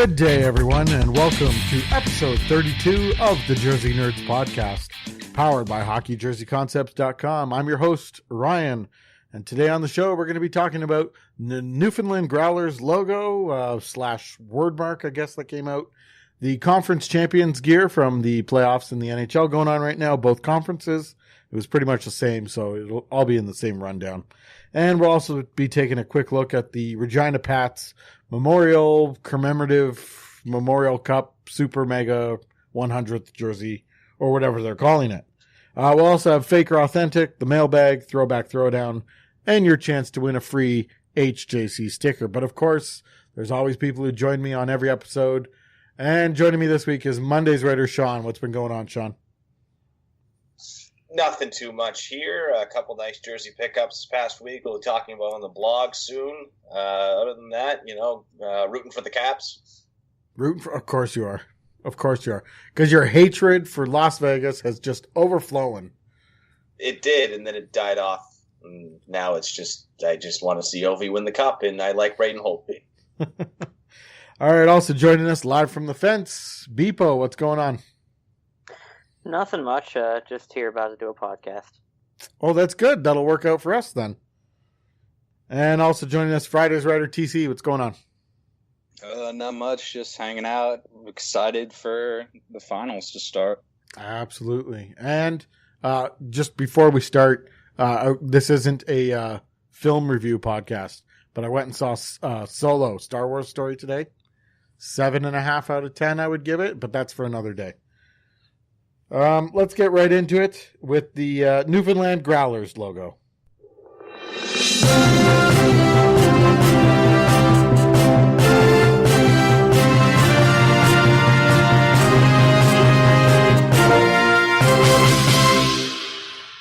Good day, everyone, and welcome to episode 32 of the Jersey Nerds podcast, powered by HockeyJerseyConcepts.com. I'm your host, Ryan, and today on the show, we're going to be talking about the Newfoundland Growlers logo slash wordmark, I guess, that came out, the conference champions gear from the playoffs in the NHL going on right now, both conferences. It was pretty much the same, so it'll all be in the same rundown. And we'll also be taking a quick look at the Regina Pats Memorial Cup Super Mega 100th jersey, or whatever they're calling it. We'll also have Fake or Authentic, the Mailbag, Throwback Throwdown, and your chance to win a free HJC sticker. But of course, there's always people who join me on every episode. And joining me this week is Monday's writer, Shawn. What's been going on, Shawn? Nothing too much here. A couple nice jersey pickups this past week. We'll be talking about on the blog soon. Other than that, rooting for the Caps. Of course you are. Of course you are. Because your hatred for Las Vegas has just overflown. It did, and then it died off. And now it's just, I just want to see Ovi win the cup, and I like Braden Holtby. All right, also joining us live from the fence, Bpoe. What's going on? Nothing much. Just here about to do a podcast. Oh, that's good. That'll work out for us then. And also joining us, Friday's writer, TC. What's going on? Not much. Just hanging out. Excited for the finals to start. Absolutely. And just before we start, this isn't a film review podcast, but I went and saw Solo, Star Wars story today. 7.5 out of 10, I would give it, but that's for another day. Let's get right into it with the Newfoundland Growlers logo.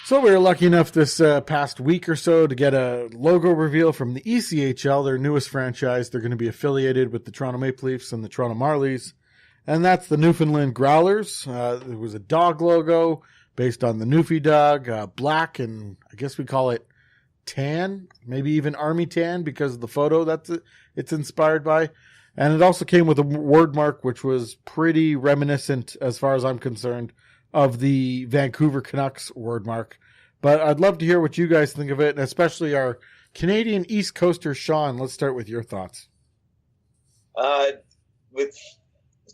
So we were lucky enough this past week or so to get a logo reveal from the ECHL, their newest franchise. They're going to be affiliated with the Toronto Maple Leafs and the Toronto Marlies. And that's the Newfoundland Growlers. There was a dog logo based on the Newfie dog, black, and I guess we call it tan, maybe even army tan because of the photo it's inspired by. And it also came with a word mark, which was pretty reminiscent, as far as I'm concerned, of the Vancouver Canucks word mark. But I'd love to hear what you guys think of it, and especially our Canadian East Coaster, Shawn. Let's start with your thoughts. With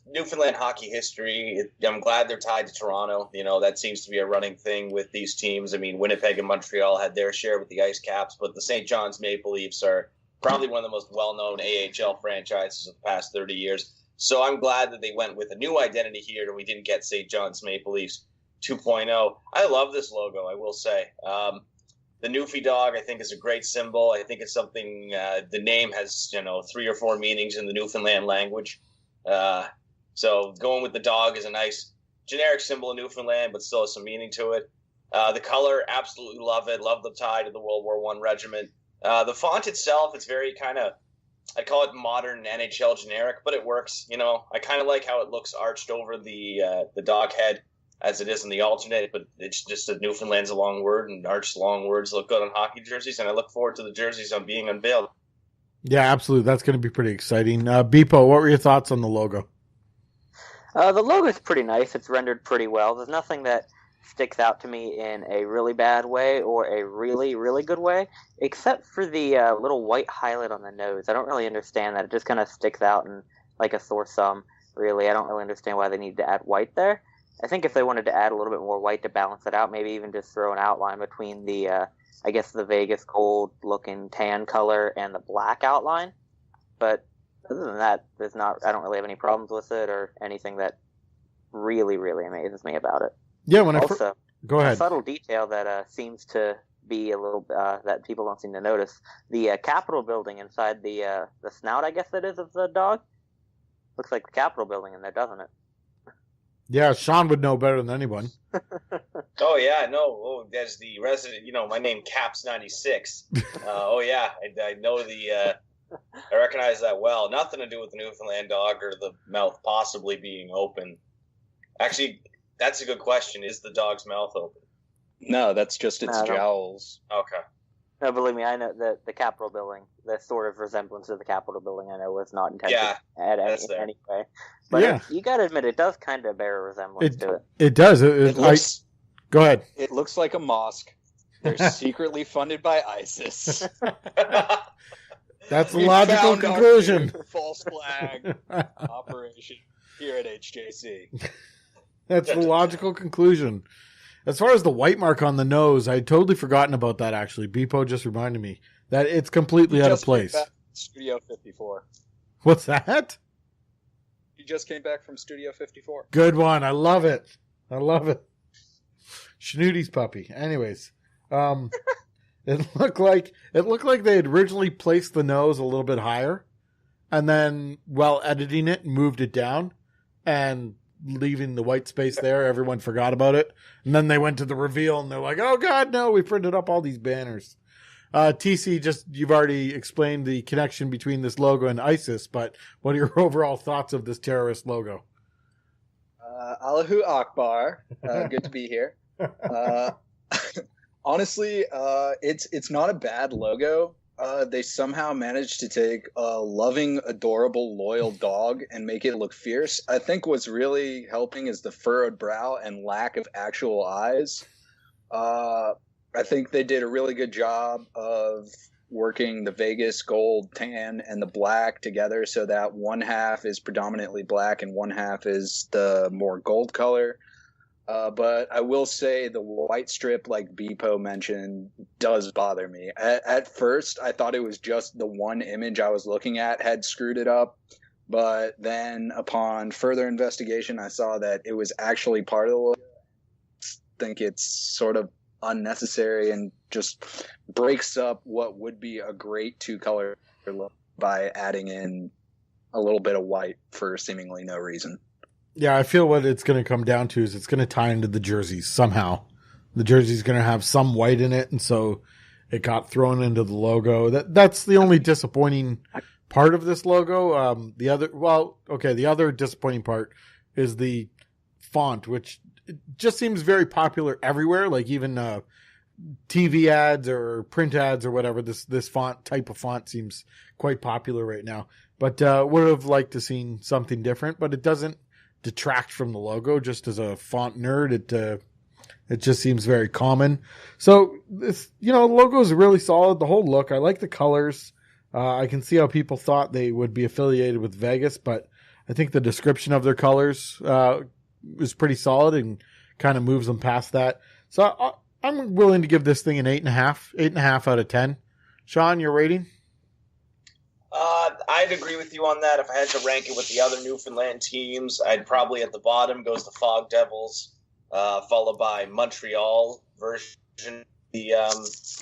Newfoundland hockey history, I'm glad they're tied to Toronto. That seems to be a running thing with these teams. I mean, Winnipeg and Montreal had their share with the Ice Caps, but the St. John's Maple Leafs are probably one of the most well-known AHL franchises of the past 30 years. So I'm glad that they went with a new identity here and we didn't get St. John's Maple Leafs 2.0. I love this logo, I will say. The Newfie dog, I think, is a great symbol. I think it's something, the name has, 3 or 4 meanings in the Newfoundland language. So going with the dog is a nice generic symbol in Newfoundland, but still has some meaning to it. The color, absolutely love it. Love the tie to the World War I regiment. The font itself, it's very kind of, I call it modern NHL generic, but it works. I kind of like how it looks arched over the dog head as it is in the alternate, but it's just that Newfoundland's a long word, and arched long words look good on hockey jerseys, and I look forward to the jerseys on being unveiled. Yeah, absolutely. That's going to be pretty exciting. Bpoe, what were your thoughts on the logo? The logo is pretty nice. It's rendered pretty well. There's nothing that sticks out to me in a really bad way or a really, really good way, except for the little white highlight on the nose. I don't really understand that. It just kind of sticks out in like a sore thumb, really. I don't really understand why they need to add white there. I think if they wanted to add a little bit more white to balance it out, maybe even just throw an outline between the, the Vegas gold-looking tan color and the black outline. But other than that, I don't really have any problems with it or anything that really, really amazes me about it. Yeah, go ahead. A subtle detail that seems to be a little that people don't seem to notice: the Capitol building inside the snout, I guess it is, of the dog. Looks like the Capitol building in there, doesn't it? Yeah, Shawn would know better than anyone. Oh yeah, no. Oh, as the resident, my name Caps96. Oh yeah, I know the. I recognize that well. Nothing to do with the Newfoundland dog or the mouth possibly being open. Actually, that's a good question. Is the dog's mouth open? No, that's just its jowls. Okay. No, believe me, I know the Capitol building, the sort of resemblance to the Capitol building, I know was not intended in any way. But you got to admit, it does kind of bear a resemblance to it. It does. Go ahead. It looks like a mosque. They're secretly funded by ISIS. That's the logical conclusion. False flag operation here at HJC. That's the logical conclusion. As far as the white mark on the nose, I had totally forgotten about that, actually. Bpoe just reminded me that it's completely out of place. Studio 54. What's that? He just came back from Studio 54. Good one. I love it. Schnooty's puppy. Anyways, it looked like they had originally placed the nose a little bit higher, and then while editing it, moved it down, and leaving the white space there, everyone forgot about it. And then they went to the reveal and they're like, oh God, no, we printed up all these banners. TC, you've already explained the connection between this logo and ISIS, but what are your overall thoughts of this terrorist logo? Allahu Akbar. Good to be here. Honestly, it's not a bad logo. They somehow managed to take a loving, adorable, loyal dog and make it look fierce. I think what's really helping is the furrowed brow and lack of actual eyes. I think they did a really good job of working the Vegas gold, tan, and the black together so that one half is predominantly black and one half is the more gold color. But I will say the white strip, like Bpoe mentioned, does bother me. At first, I thought it was just the one image I was looking at had screwed it up. But then upon further investigation, I saw that it was actually part of the logo. I think it's sort of unnecessary and just breaks up what would be a great two-color look by adding in a little bit of white for seemingly no reason. Yeah, I feel what it's going to come down to is it's going to tie into the jerseys somehow. The jersey's going to have some white in it, and so it got thrown into the logo. That's the only disappointing part of this logo. The other disappointing part is the font, which just seems very popular everywhere. Like even TV ads or print ads or whatever. This type of font seems quite popular right now. But would have liked to seen something different. But it doesn't detract from the logo. Just as a font nerd, it just seems very common. So this, logo is really solid. The whole look, I like the colors. I can see how people thought they would be affiliated with Vegas, but I think the description of their colors is pretty solid and kind of moves them past that. So I'm willing to give this thing an 8.5 out of 10. Shawn, your rating? I'd agree with you on that. If I had to rank it with the other Newfoundland teams, I'd probably at the bottom goes the Fog Devils, followed by Montreal version, the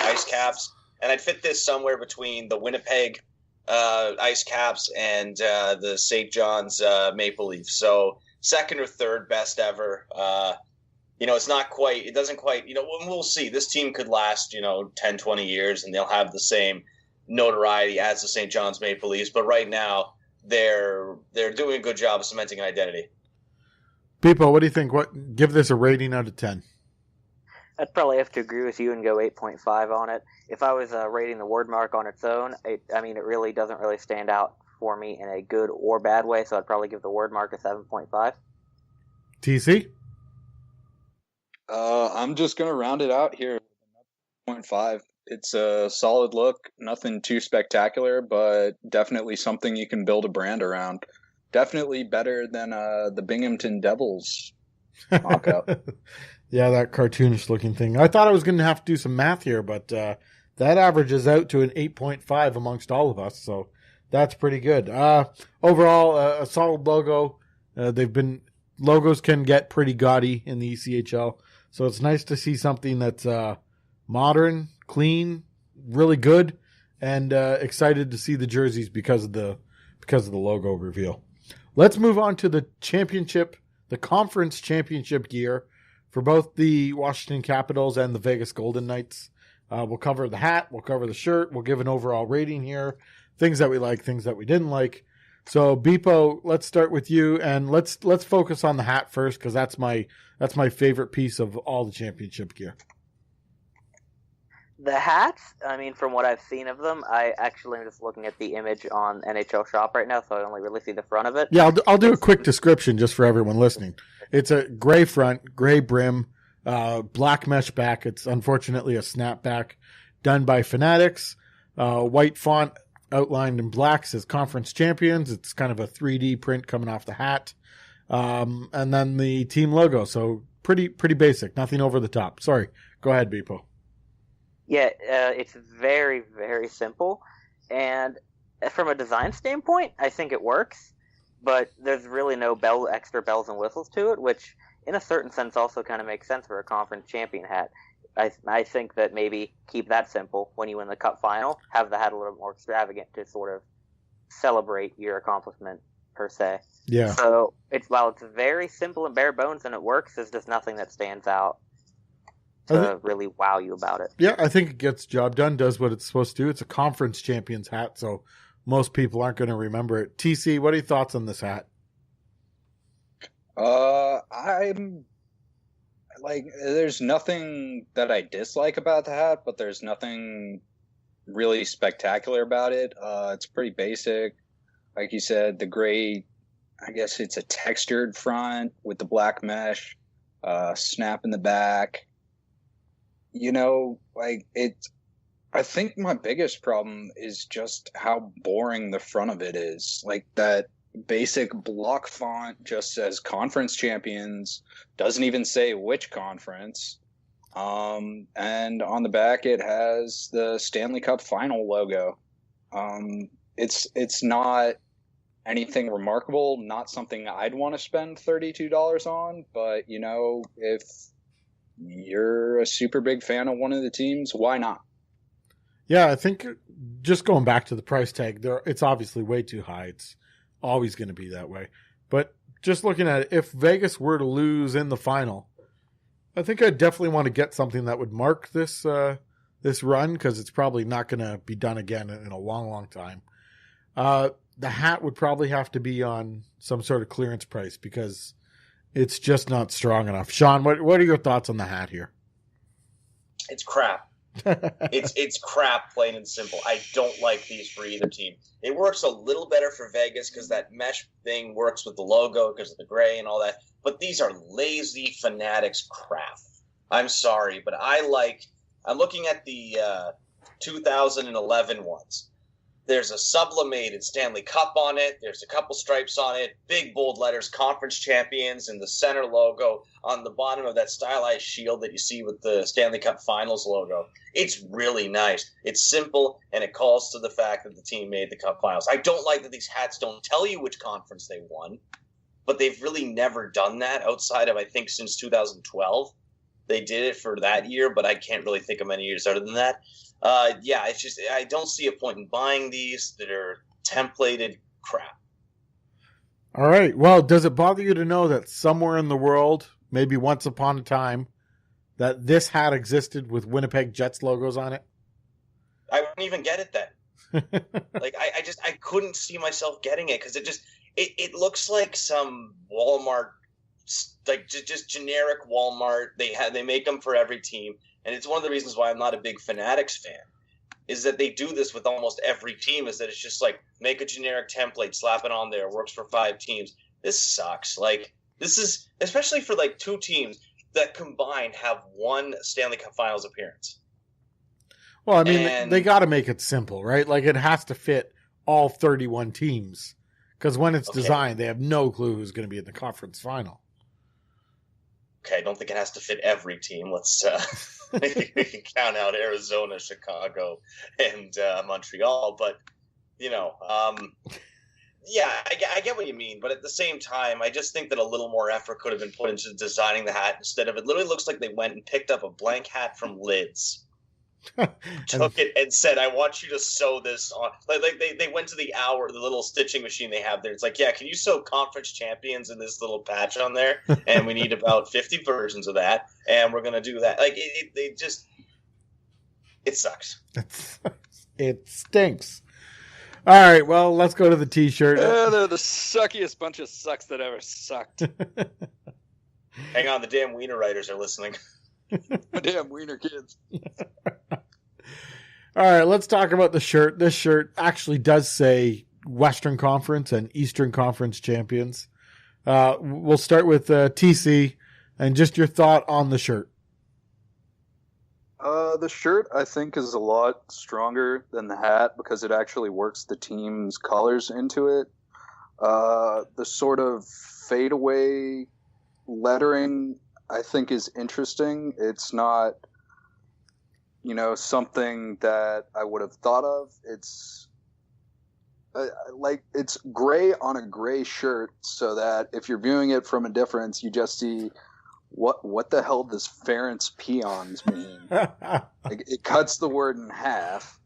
Ice Caps, and I'd fit this somewhere between the Winnipeg Ice Caps and the St. John's Maple Leafs. So second or third best ever. It's not quite. It doesn't quite. We'll see. This team could last 10, 20 years, and they'll have the same notoriety as the St. John's Maple Leafs, but right now they're doing a good job of cementing an identity. Bpoe, what do you think? Give this a rating out of 10? I'd probably have to agree with you and go 8.5 on it. If I was rating the word mark on its own, it really doesn't really stand out for me in a good or bad way, so I'd probably give the word mark a 7.5. TC? I'm just going to round it out here. 0.5. It's a solid look, nothing too spectacular, but definitely something you can build a brand around. Definitely better than the Binghamton Devils mock-up. Yeah, that cartoonish looking thing. I thought I was going to have to do some math here, but that averages out to an 8.5 amongst all of us, so that's pretty good. Overall, a solid logo. Logos can get pretty gaudy in the ECHL, so it's nice to see something that's modern, clean, really good, and excited to see the jerseys because of the logo reveal. Let's move on to the championship, the conference championship gear for both the Washington Capitals and the Vegas Golden Knights. We'll cover the hat, we'll cover the shirt, we'll give an overall rating here, things that we like, things that we didn't like. So Bpoe, let's start with you, and let's focus on the hat first because that's my favorite piece of all the championship gear. The hats, I mean, from what I've seen of them, I actually am just looking at the image on NHL Shop right now, so I only really see the front of it. Yeah, I'll do a quick description just for everyone listening. It's a gray front, gray brim, black mesh back. It's unfortunately a snapback done by Fanatics. White font outlined in black says Conference Champions. It's kind of a 3D print coming off the hat. And then the team logo. So pretty basic, nothing over the top. Sorry. Go ahead, Bpoe. Yeah, it's very, very simple. And from a design standpoint, I think it works. But there's really no extra bells and whistles to it, which in a certain sense also kind of makes sense for a conference champion hat. I think that maybe keep that simple when you win the cup final, have the hat a little more extravagant to sort of celebrate your accomplishment per se. Yeah. So while it's very simple and bare bones and it works, there's just nothing that stands out to really wow you about it. Yeah, I think it gets job done, does what it's supposed to do. It's a conference champions hat, so most people aren't going to remember it. TC, what are your thoughts on this hat? I'm like, there's nothing that I dislike about the hat, but there's nothing really spectacular about it. It's pretty basic. Like you said, the gray, I guess it's a textured front with the black mesh, snap in the back. You know, like I think my biggest problem is just how boring the front of it is. Like that basic block font just says Conference Champions, doesn't even say which conference. And on the back it has the Stanley Cup Final logo. It's not anything remarkable, not something I'd want to spend $32 on, but you know, if you're a super big fan of one of the teams, why not? Yeah, I think just going back to the price tag, it's obviously way too high. It's always going to be that way. But just looking at it, if Vegas were to lose in the final, I think I'd definitely want to get something that would mark this run, because it's probably not going to be done again in a long, long time. The hat would probably have to be on some sort of clearance price because it's just not strong enough. Shawn, what are your thoughts on the hat here? It's crap. It's crap, plain and simple. I don't like these for either team. It works a little better for Vegas because that mesh thing works with the logo because of the gray and all that. But these are lazy Fanatics crap. I'm sorry, but I'm looking at the 2011 ones. There's a sublimated Stanley Cup on it. There's a couple stripes on it. Big bold letters, Conference Champions, and the center logo on the bottom of that stylized shield that you see with the Stanley Cup Finals logo. It's really nice. It's simple, and it calls to the fact that the team made the Cup Finals. I don't like that these hats don't tell you which conference they won, but they've really never done that outside of, I think, since 2012. They did it for that year, but I can't really think of many years other than that. Yeah, it's just I don't see a point in buying these that are templated crap. All right. Well, does it bother you to know that somewhere in the world, maybe once upon a time, that this hat existed with Winnipeg Jets logos on it? I wouldn't even get it then. Like I couldn't see myself getting it because it looks like some Walmart, like just generic Walmart. They make them for every team. And it's one of the reasons why I'm not a big Fanatics fan, is that they do this with almost every team, is that it's just like, make a generic template, slap it on there, works for 5 teams. This sucks. Like, this is, especially for like 2 teams that combined have 1 Stanley Cup Finals appearance. Well, I mean, they got to make it simple, right? Like, it has to fit all 31 teams. Because when it's designed, they have no clue who's going to be in the conference final. Okay, I don't think it has to fit every team. Let's we can count out Arizona, Chicago, and Montreal. But you know, yeah, I get what you mean. But at the same time, I just think that a little more effort could have been put into designing the hat instead of it. Literally looks like they went and picked up a blank hat from Lids. Took it and said, I want you to sew this on. Like they went to the little stitching machine they have there. It's like, yeah, can you sew Conference Champions in this little patch on there? And we need about 50 versions of that. And we're going to do that. Like, it sucks. It stinks. All right, well, let's go to the T-shirt. They're the suckiest bunch of sucks that ever sucked. Hang on, the damn Wiener writers are listening. Damn Wiener kids. All right, let's talk about the shirt. This shirt actually does say Western Conference and Eastern Conference champions. We'll start with TC and just your thought on the shirt. The shirt, I think, is a lot stronger than the hat because it actually works the team's colors into it. The sort of fadeaway lettering, I think, is interesting. It's not, something that I would have thought of. It's it's gray on a gray shirt, so that if you're viewing it from a difference, you just see what the hell does Ferentz peons mean? It cuts the word in half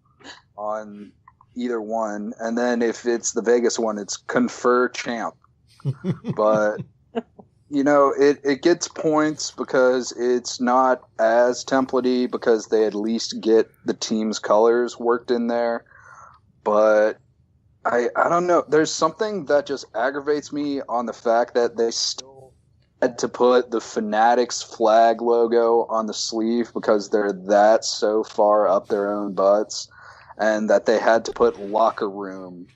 on either one, and then if it's the Vegas one, it's confer champ. But it gets points because it's not as templatey because they at least get the team's colors worked in there. But I don't know. There's something that just aggravates me on the fact that they still had to put the Fanatics flag logo on the sleeve because they're that so far up their own butts, and that they had to put locker room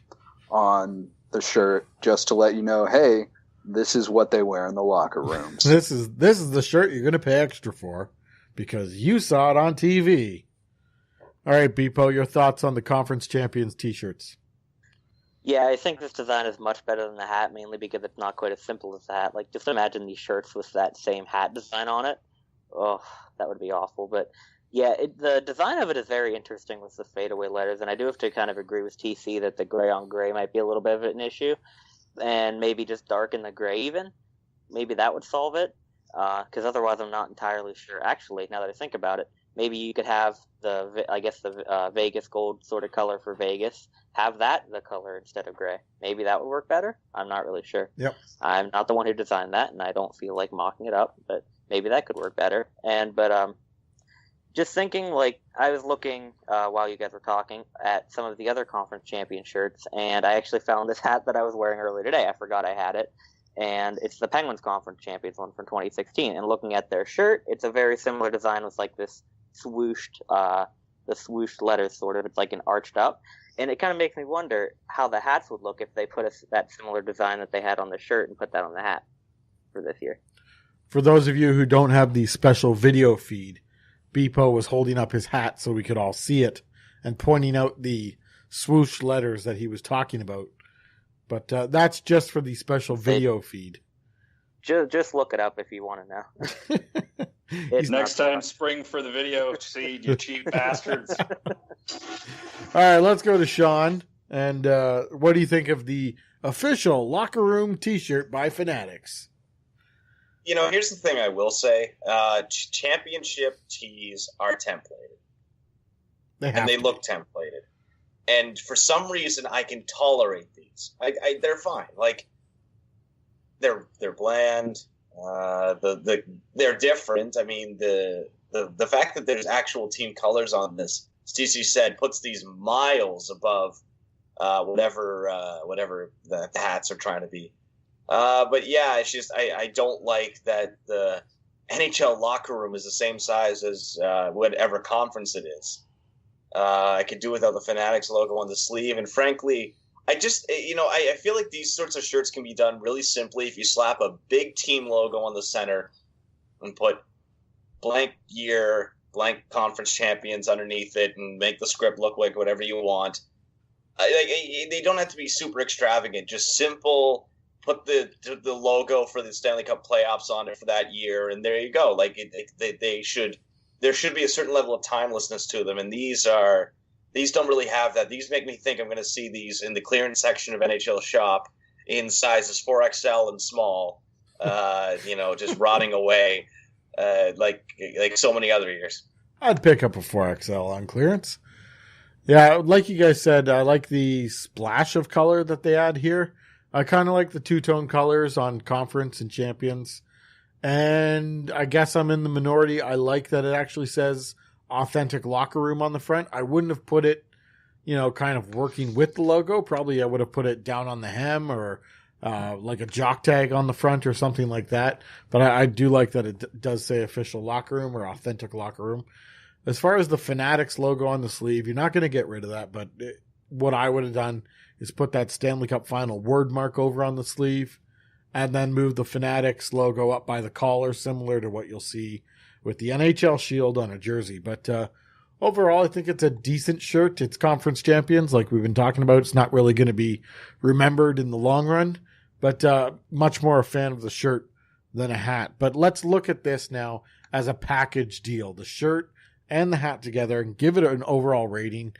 on the shirt just to let you know, hey, this is what they wear in the locker rooms. This is the shirt you're going to pay extra for because you saw it on TV. All right, Bpoe, your thoughts on the Conference Champions t-shirts? Yeah, I think this design is much better than the hat, mainly because it's not quite as simple as the hat. Like, just imagine these shirts with that same hat design on it. Oh, that would be awful. But yeah, the design of it is very interesting with the fadeaway letters, and I do have to kind of agree with TC that the gray on gray might be a little bit of an issue, and maybe just darken the gray even. Maybe that would solve it, because otherwise I'm not entirely sure. Actually, now that I think about it, maybe you could have the Vegas gold sort of color for Vegas. Have that the color instead of gray. Maybe that would work better. I'm not really sure. Yep. I'm not the one who designed that, and I don't feel like mocking it up, but maybe that could work better. But just thinking, like, I was looking while you guys were talking at some of the other conference champion shirts, and I actually found this hat that I was wearing earlier today. I forgot I had it, and it's the Penguins Conference Champions one from 2016. And looking at their shirt, it's a very similar design with like this swooshed, the swooshed letters sort of. It's like an arched up. And it kind of makes me wonder how the hats would look if they put that similar design that they had on the shirt and put that on the hat for this year. For those of you who don't have the special video feed, Bpoe was holding up his hat so we could all see it and pointing out the swoosh letters that he was talking about. But that's just for the special video feed. Just look it up if you want to know. Next time, spring for the video feed, you cheap bastards. All right, let's go to Shawn. And what do you think of the official locker room t-shirt by Fanatics? Here's the thing I will say. Championship tees are templated. They look templated. And for some reason, I can tolerate these. They're fine. Like, they're bland. They're different. I mean, the fact that there's actual team colors on this, as TC said, puts these miles above whatever the hats are trying to be. But yeah, it's just I don't like that the NHL locker room is the same size as whatever conference it is. I could do without the Fanatics logo on the sleeve, and frankly, I just I feel like these sorts of shirts can be done really simply if you slap a big team logo on the center and put blank year, blank conference champions underneath it, and make the script look like whatever you want. They don't have to be super extravagant, just simple. Put the logo for the Stanley Cup playoffs on it for that year, and there you go. Like there should be a certain level of timelessness to them, and these don't really have that. These make me think I'm going to see these in the clearance section of NHL shop in sizes 4XL and small, just rotting away like so many other years. I'd pick up a 4XL on clearance. Yeah, like you guys said, I like the splash of color that they add here. I kind of like the two-tone colors on Conference and Champions. And I guess I'm in the minority. I like that it actually says Authentic Locker Room on the front. I wouldn't have put it, kind of working with the logo. Probably I would have put it down on the hem or like a jock tag on the front or something like that. But I do like that it does say Official Locker Room or Authentic Locker Room. As far as the Fanatics logo on the sleeve, you're not going to get rid of that, but what I would have done is put that Stanley Cup final word mark over on the sleeve and then move the Fanatics logo up by the collar, similar to what you'll see with the NHL shield on a jersey. But overall, I think it's a decent shirt. It's conference champions, like we've been talking about. It's not really going to be remembered in the long run, but much more a fan of the shirt than a hat. But let's look at this now as a package deal. The shirt and the hat together and give it an overall rating.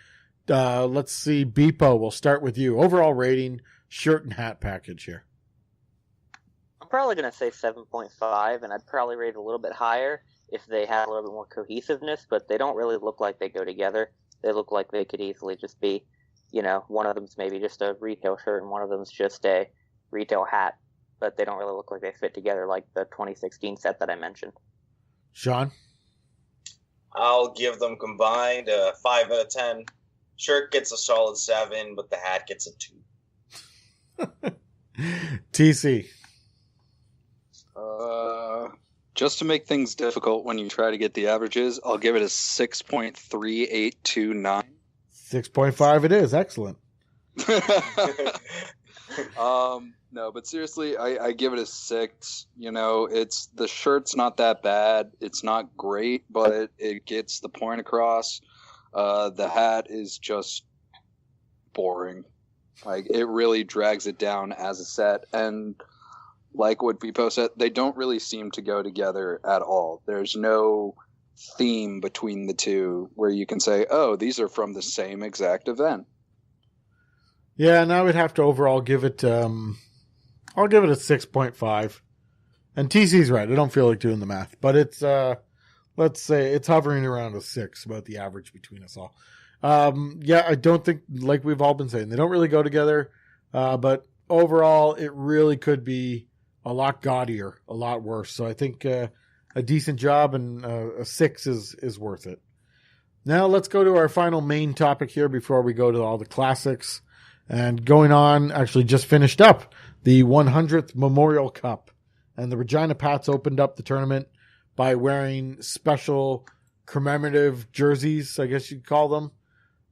Let's see, Bpoe, we'll start with you. Overall rating, shirt and hat package here. I'm probably going to say 7.5, and I'd probably rate it a little bit higher if they had a little bit more cohesiveness, but they don't really look like they go together. They look like they could easily just be, one of them's maybe just a retail shirt and one of them's just a retail hat, but they don't really look like they fit together like the 2016 set that I mentioned. Shawn? I'll give them combined a 5 out of 10. Shirt gets a solid 7, but the hat gets a 2. TC? Just to make things difficult when you try to get the averages, I'll give it a 6.3829. 6.5 it is. Excellent. No, but seriously, I give it a 6. It's the shirt's not that bad. It's not great, but it gets the point across. The hat is just boring. Like, it really drags it down as a set. And like what Bpoe said, they don't really seem to go together at all. There's no theme between the two where you can say, oh, these are from the same exact event. Yeah, and I would have to overall give it, I'll give it a 6.5. And TC's right. I don't feel like doing the math, but it's, let's say it's hovering around a 6, about the average between us all. Yeah, I don't think, like we've all been saying, they don't really go together. But overall, it really could be a lot gaudier, a lot worse. So I think a decent job and a 6 is worth it. Now let's go to our final main topic here before we go to all the classics. And going on, actually just finished up the 100th Memorial Cup. And the Regina Pats opened up the tournament by wearing special commemorative jerseys, I guess you'd call them.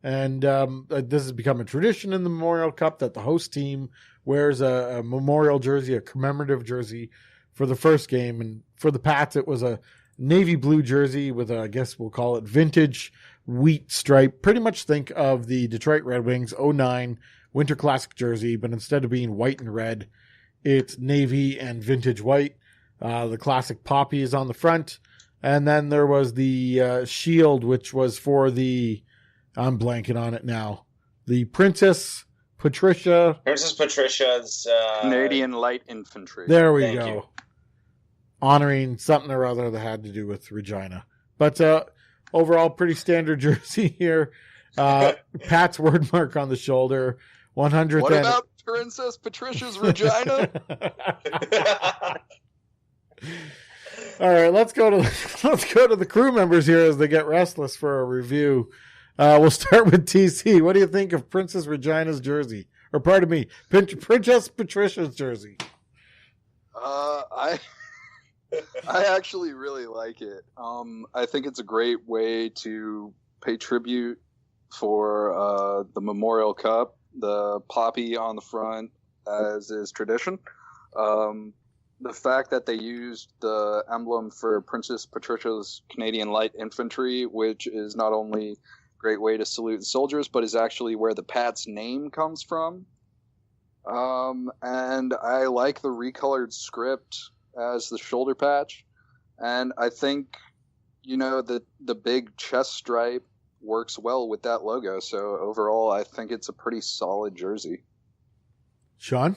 And this has become a tradition in the Memorial Cup that the host team wears a memorial jersey, a commemorative jersey for the first game. And for the Pats, it was a navy blue jersey with I guess we'll call it vintage wheat stripe. Pretty much think of the Detroit Red Wings 09 Winter Classic jersey, but instead of being white and red, it's navy and vintage white. The classic poppy is on the front. And then there was the shield, which was for the, I'm blanking on it now, the Princess Patricia's Canadian Light Infantry. There we go. Honoring something or other that had to do with Regina. But overall, pretty standard jersey here. Pat's word mark on the shoulder. 100th. What about Princess Patricia's Regina? All right, let's go to the crew members here as they get restless for a review. We'll start with TC. What do you think of Princess Regina's jersey? Or pardon me, Princess Patricia's jersey? I actually really like it. I think it's a great way to pay tribute for the Memorial Cup. The poppy on the front, as is tradition. The fact that they used the emblem for Princess Patricia's Canadian Light Infantry, which is not only a great way to salute the soldiers, but is actually where the Pats name comes from. And I like the recolored script as the shoulder patch. And I think, the big chest stripe works well with that logo. So overall, I think it's a pretty solid jersey. Shawn?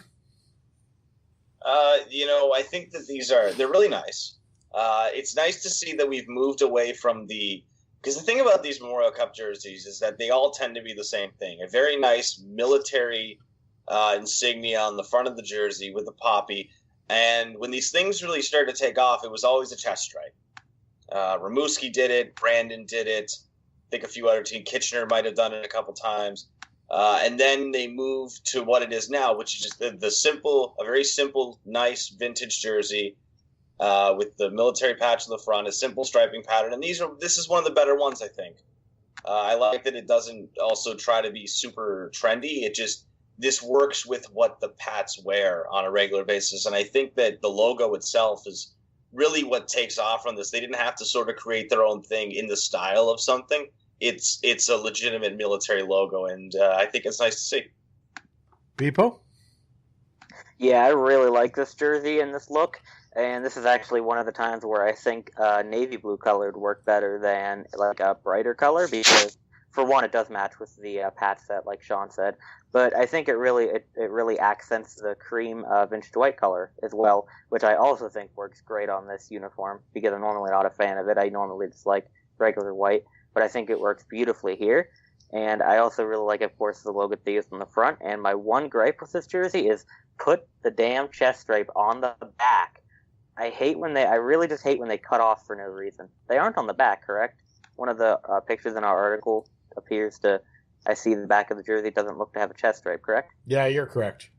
I think that they're really nice. It's nice to see that we've moved away from because the thing about these Memorial Cup jerseys is that they all tend to be the same thing. A very nice military insignia on the front of the jersey with the poppy. And when these things really started to take off, it was always a chest stripe. Rimouski did it. Brandon did it. I think a few other teams, Kitchener might have done it a couple times. And then they moved to what it is now, which is just a very simple, nice vintage jersey. with the military patch on the front, a simple striping pattern, and this is one of the better ones, I think. I like that it doesn't also try to be super trendy. This works with what the Pats wear on a regular basis, and I think that the logo itself is really what takes off on this. They didn't have to sort of create their own thing in the style of something. It's a legitimate military logo, and I think it's nice to see. Bpoe? Yeah, I really like this jersey and this look, and this is actually one of the times where I think navy blue color would work better than like a brighter color, because for one, it does match with the Pats set, like Shawn said, but I think it really accents the cream vintage white color as well, which I also think works great on this uniform, because I'm normally not a fan of it. I normally just like regular white, but I think it works beautifully here. And I also really like, of course, the logo they used on the front. And my one gripe with this jersey is put the damn chest stripe on the back. I really just hate when they cut off for no reason. They aren't on the back, correct? One of the pictures in our article appears to, I see the back of the jersey doesn't look to have a chest stripe, correct? Yeah, you're correct.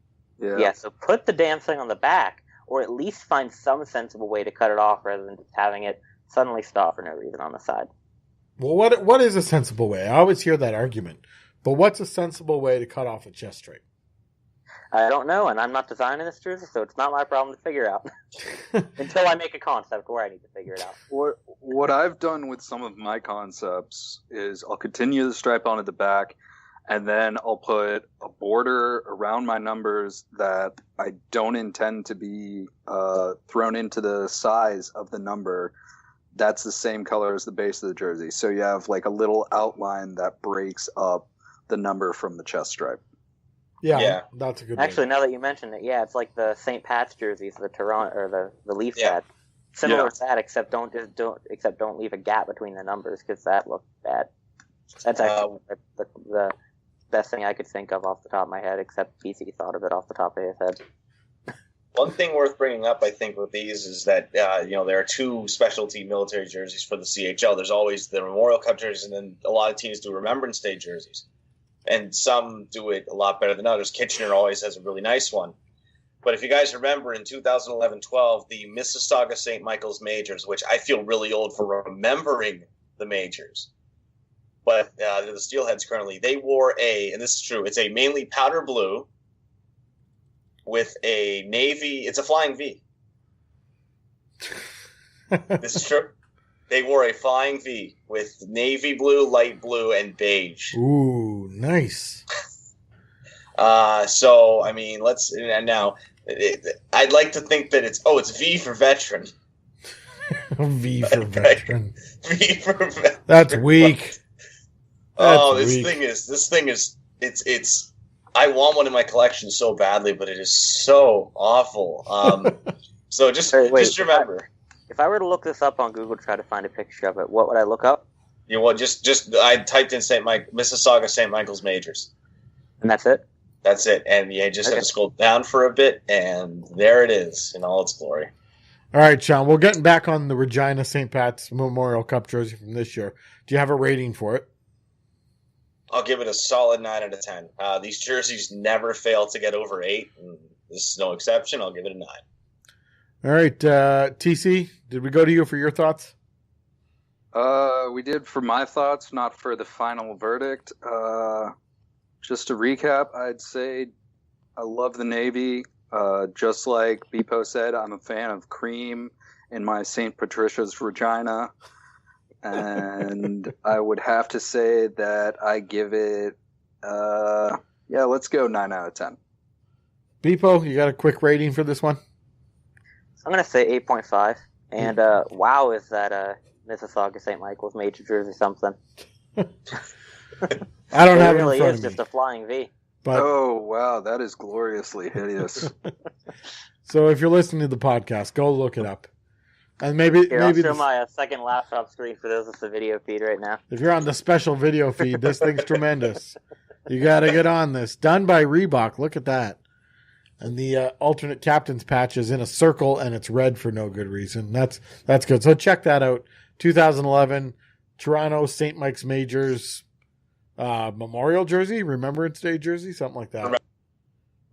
Yeah, so put the damn thing on the back, or at least find some sensible way to cut it off rather than just having it suddenly stop for no reason on the side. Well, what is a sensible way? I always hear that argument. But what's a sensible way to cut off a chest stripe? I don't know, and I'm not designing this jersey, so it's not my problem to figure out. Until I make a concept where I need to figure it out. What I've done with some of my concepts is I'll continue the stripe on at the back, and then I'll put a border around my numbers that I don't intend to be thrown into the size of the number. That's the same color as the base of the jersey. So you have like a little outline that breaks up the number from the chest stripe. Yeah. That's a good Actually, way. now that you mention it, yeah, it's like the St. Pat's jerseys, the Toronto or the Leaf pad. Similar to that, except don't leave a gap between the numbers, because that looks bad. That's actually the best thing I could think of off the top of my head, except PC thought of it off the top of his head. One thing worth bringing up, I think, with these is that there are two specialty military jerseys for the CHL. There's always the Memorial Cup jerseys, and then a lot of teams do Remembrance Day jerseys. And some do it a lot better than others. Kitchener always has a really nice one. But if you guys remember, in 2011-12, the Mississauga St. Michael's Majors, which I feel really old for remembering the Majors, but the Steelheads currently, they wore and this is true, it's a mainly powder blue with a navy, it's a flying V. This is true. They wore a flying V with navy blue, light blue, and beige. Ooh, nice. So, I mean, I'd like to think that it's V for veteran. V for veteran. V for veteran. That's weak. This thing is, it's, I want one in my collection so badly, but it is so awful. So just remember. If I were to look this up on Google to try to find a picture of it, what would I look up? I typed in Mississauga St. Michael's Majors. And that's it? That's it. And you just have to scroll down for a bit, and there it is in all its glory. All right, Shawn, we're getting back on the Regina St. Pat's Memorial Cup jersey from this year. Do you have a rating for it? I'll give it a solid 9 out of 10. These jerseys never fail to get over 8, and this is no exception. I'll give it a 9. All right, TC, did we go to you for your thoughts? We did for my thoughts, not for the final verdict. Just to recap, I'd say I love the Navy. Just like Bpoe said, I'm a fan of cream in my St. Patricia's Regina. And I would have to say that I give it, let's go 9 out of 10. Bpoe, you got a quick rating for this one? I'm going to say 8.5. And wow, is that Mississauga St. Michael's Major jersey something. I don't have it in front of me. It really is just a flying V. But, oh, wow, that is gloriously hideous. So if you're listening to the podcast, go look it up. And maybe I'll show my second laptop screen for those with the video feed right now. If you're on the special video feed, this thing's tremendous. You got to get on this. Done by Reebok. Look at that. And the alternate captain's patch is in a circle, and it's red for no good reason. That's good. So check that out. 2011 Toronto St. Mike's Majors Memorial jersey, Remembrance Day jersey, something like that.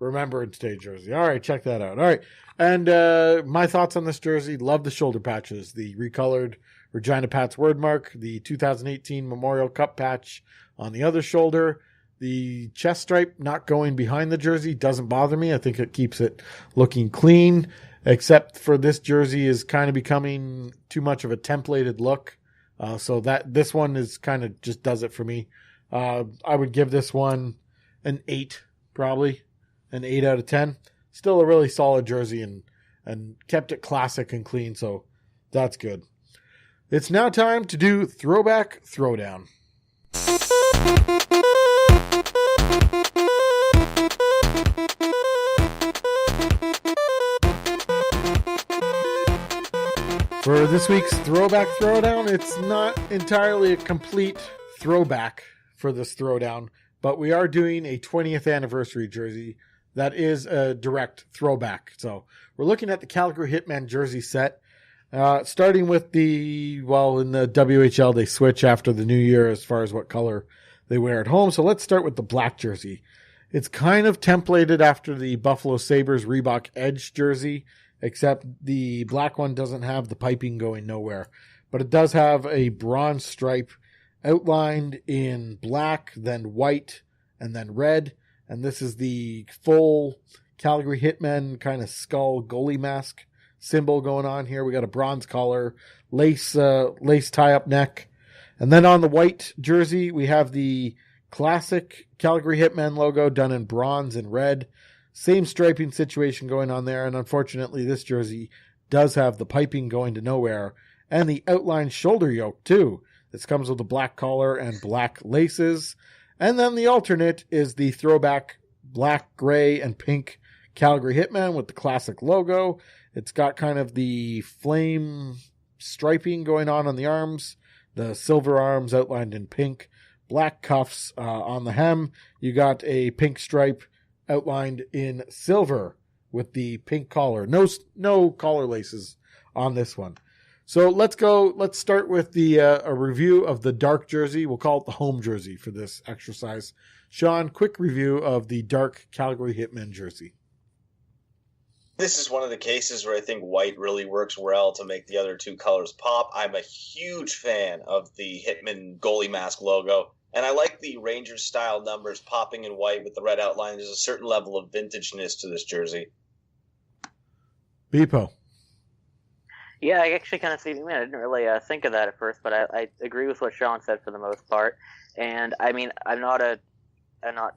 Remembrance Day jersey. All right, check that out. All right. And my thoughts on this jersey, love the shoulder patches, the recolored Regina Pats wordmark, the 2018 Memorial Cup patch on the other shoulder. The chest stripe not going behind the jersey doesn't bother me. I think it keeps it looking clean, except for this jersey is kind of becoming too much of a templated look. So that this one is kind of just does it for me. I would give this one an 8, probably an 8 out of 10. Still a really solid jersey and kept it classic and clean. So that's good. It's now time to do Throwback Throwdown. For this week's Throwback Throwdown, it's not entirely a complete throwback for this throwdown, but we are doing a 20th anniversary jersey that is a direct throwback. So we're looking at the Calgary Hitmen jersey set, starting with in the WHL, they switch after the new year as far as what color they wear at home. So let's start with the black jersey. It's kind of templated after the Buffalo Sabres Reebok Edge jersey, except the black one doesn't have the piping going nowhere. But it does have a bronze stripe outlined in black, then white, and then red. And this is the full Calgary Hitmen kind of skull goalie mask symbol going on here. We got a bronze collar, lace tie-up neck. And then on the white jersey, we have the classic Calgary Hitmen logo done in bronze and red. Same striping situation going on there, and unfortunately this jersey does have the piping going to nowhere, and the outlined shoulder yoke too. This comes with a black collar and black laces. And then the alternate is the throwback black, gray, and pink Calgary Hitman with the classic logo. It's got kind of the flame striping going on the arms, the silver arms outlined in pink, black cuffs on the hem. You got a pink stripe outlined in silver with the pink collar. No collar laces on this one. So let's start with the a review of the dark jersey. We'll call it the home jersey for this exercise. Shawn, quick review of the dark Calgary Hitmen jersey. This is one of the cases where I think white really works well to make the other two colors pop. I'm a huge fan of the Hitman goalie mask logo. And I like the Rangers-style numbers popping in white with the red outline. There's a certain level of vintageness to this jersey. Bpoe. Yeah, I actually kind of see. I didn't really think of that at first, but I agree with what Shawn said for the most part. And I mean, I'm not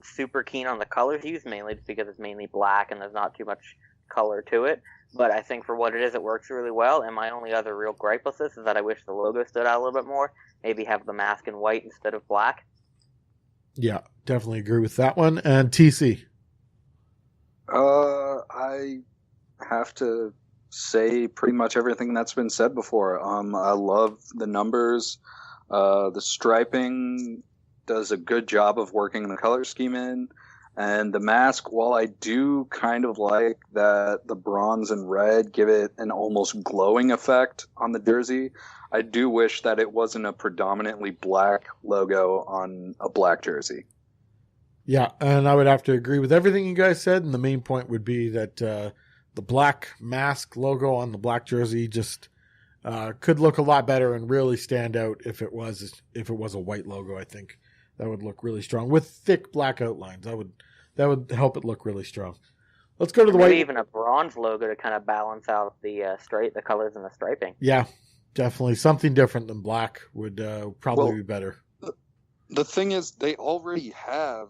super keen on the colors used, mainly just because it's mainly black and there's not too much color to it. But I think for what it is, it works really well. And my only other real gripe with this is that I wish the logo stood out a little bit more. Maybe have the mask in white instead of black. Yeah, definitely agree with that one. And TC. I have to say pretty much everything that's been said before. I love the numbers. The striping does a good job of working the color scheme in. And the mask, while I do kind of like that the bronze and red give it an almost glowing effect on the jersey, I do wish that it wasn't a predominantly black logo on a black jersey. Yeah, and I would have to agree with everything you guys said. And the main point would be that the black mask logo on the black jersey just could look a lot better and really stand out if it was a white logo. I think that would look really strong with thick black outlines. That would help it look really strong. Let's go to the white. Maybe even a bronze logo to kind of balance out the colors and the striping. Yeah, definitely something different than black would probably be better. The thing is, they already have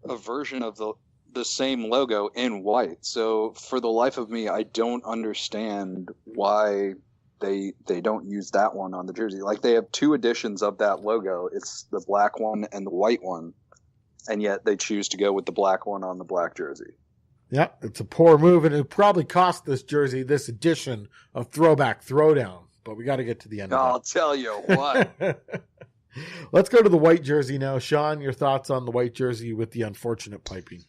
a version of the same logo in white. So for the life of me, I don't understand why they don't use that one on the jersey. Like, they have two editions of that logo. It's the black one and the white one. And yet they choose to go with the black one on the black jersey. Yeah, it's a poor move, and it probably cost this jersey this edition of Throwback Throwdown. But we got to get to the end of that. I'll tell you what. Let's go to the white jersey now. Shawn, your thoughts on the white jersey with the unfortunate piping?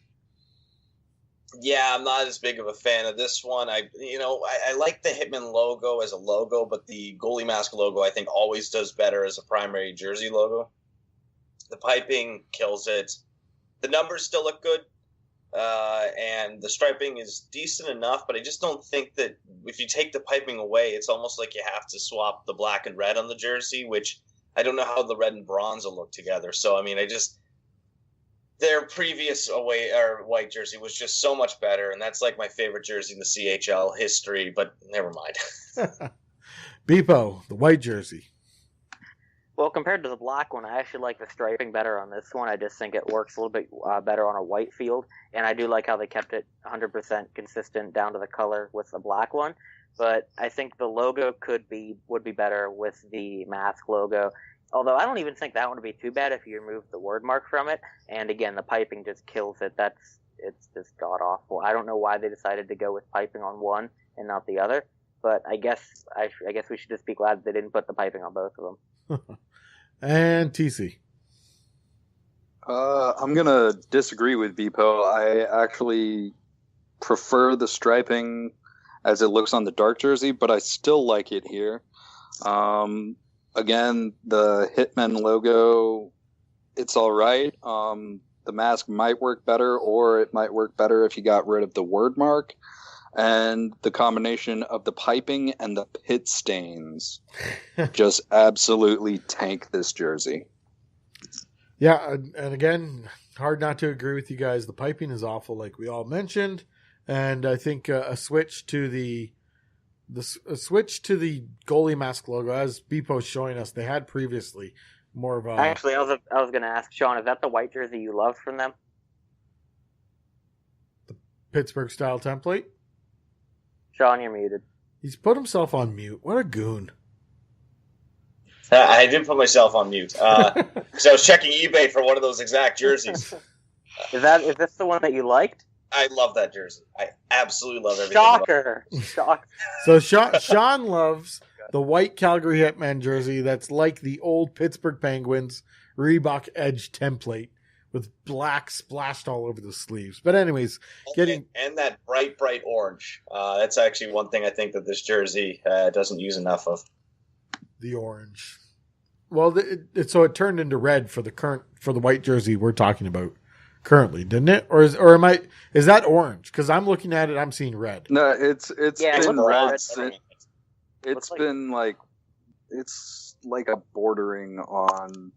Yeah, I'm not as big of a fan of this one. I like the Hitman logo as a logo, but the goalie mask logo I think always does better as a primary jersey logo. The piping kills it. The numbers still look good. and the striping is decent enough, but I just don't think that if you take the piping away, it's almost like you have to swap the black and red on the jersey, which I don't know how the red and bronze will look together. So, I mean, their previous away or white jersey was just so much better, and that's like my favorite jersey in the CHL history, but never mind. Bpoe, the white jersey. Well, compared to the black one, I actually like the striping better on this one. I just think it works a little bit better on a white field, and I do like how they kept it 100% consistent down to the color with the black one. But I think the logo would be better with the mask logo. Although I don't even think that one would be too bad if you remove the word mark from it. And again, the piping just kills it. It's just god awful. I don't know why they decided to go with piping on one and not the other. But I guess we should just be glad they didn't put the piping on both of them. And TC. I'm gonna disagree with Bpoe. I actually prefer the striping as it looks on the dark jersey, but I still like it here. Again, the Hitmen logo, it's all right. The mask might work better, or it might work better if you got rid of the word mark. And the combination of the piping and the pit stains just absolutely tank this jersey. Yeah, and again, hard not to agree with you guys. The piping is awful, like we all mentioned, and I think a switch to the goalie mask logo, as Bpoe's showing us, they had previously more of a. Actually, I was going to ask Shawn, is that the white jersey you loved from them? The Pittsburgh style template. Shawn, you're muted. He's put himself on mute. What a goon. I did put myself on mute because I was checking eBay for one of those exact jerseys. Is this the one that you liked? I love that jersey. I absolutely love everything. Shocker. So Shawn loves the white Calgary Hitmen jersey that's like the old Pittsburgh Penguins Reebok Edge template with black splashed all over the sleeves. But anyways, and that bright orange. That's actually one thing I think that this jersey doesn't use enough of. The orange. Well, so it turned into red for the white jersey we're talking about currently, didn't it? Or is that orange? Because I'm looking at it, I'm seeing red. No, it's been red. It's been like it's like a bordering on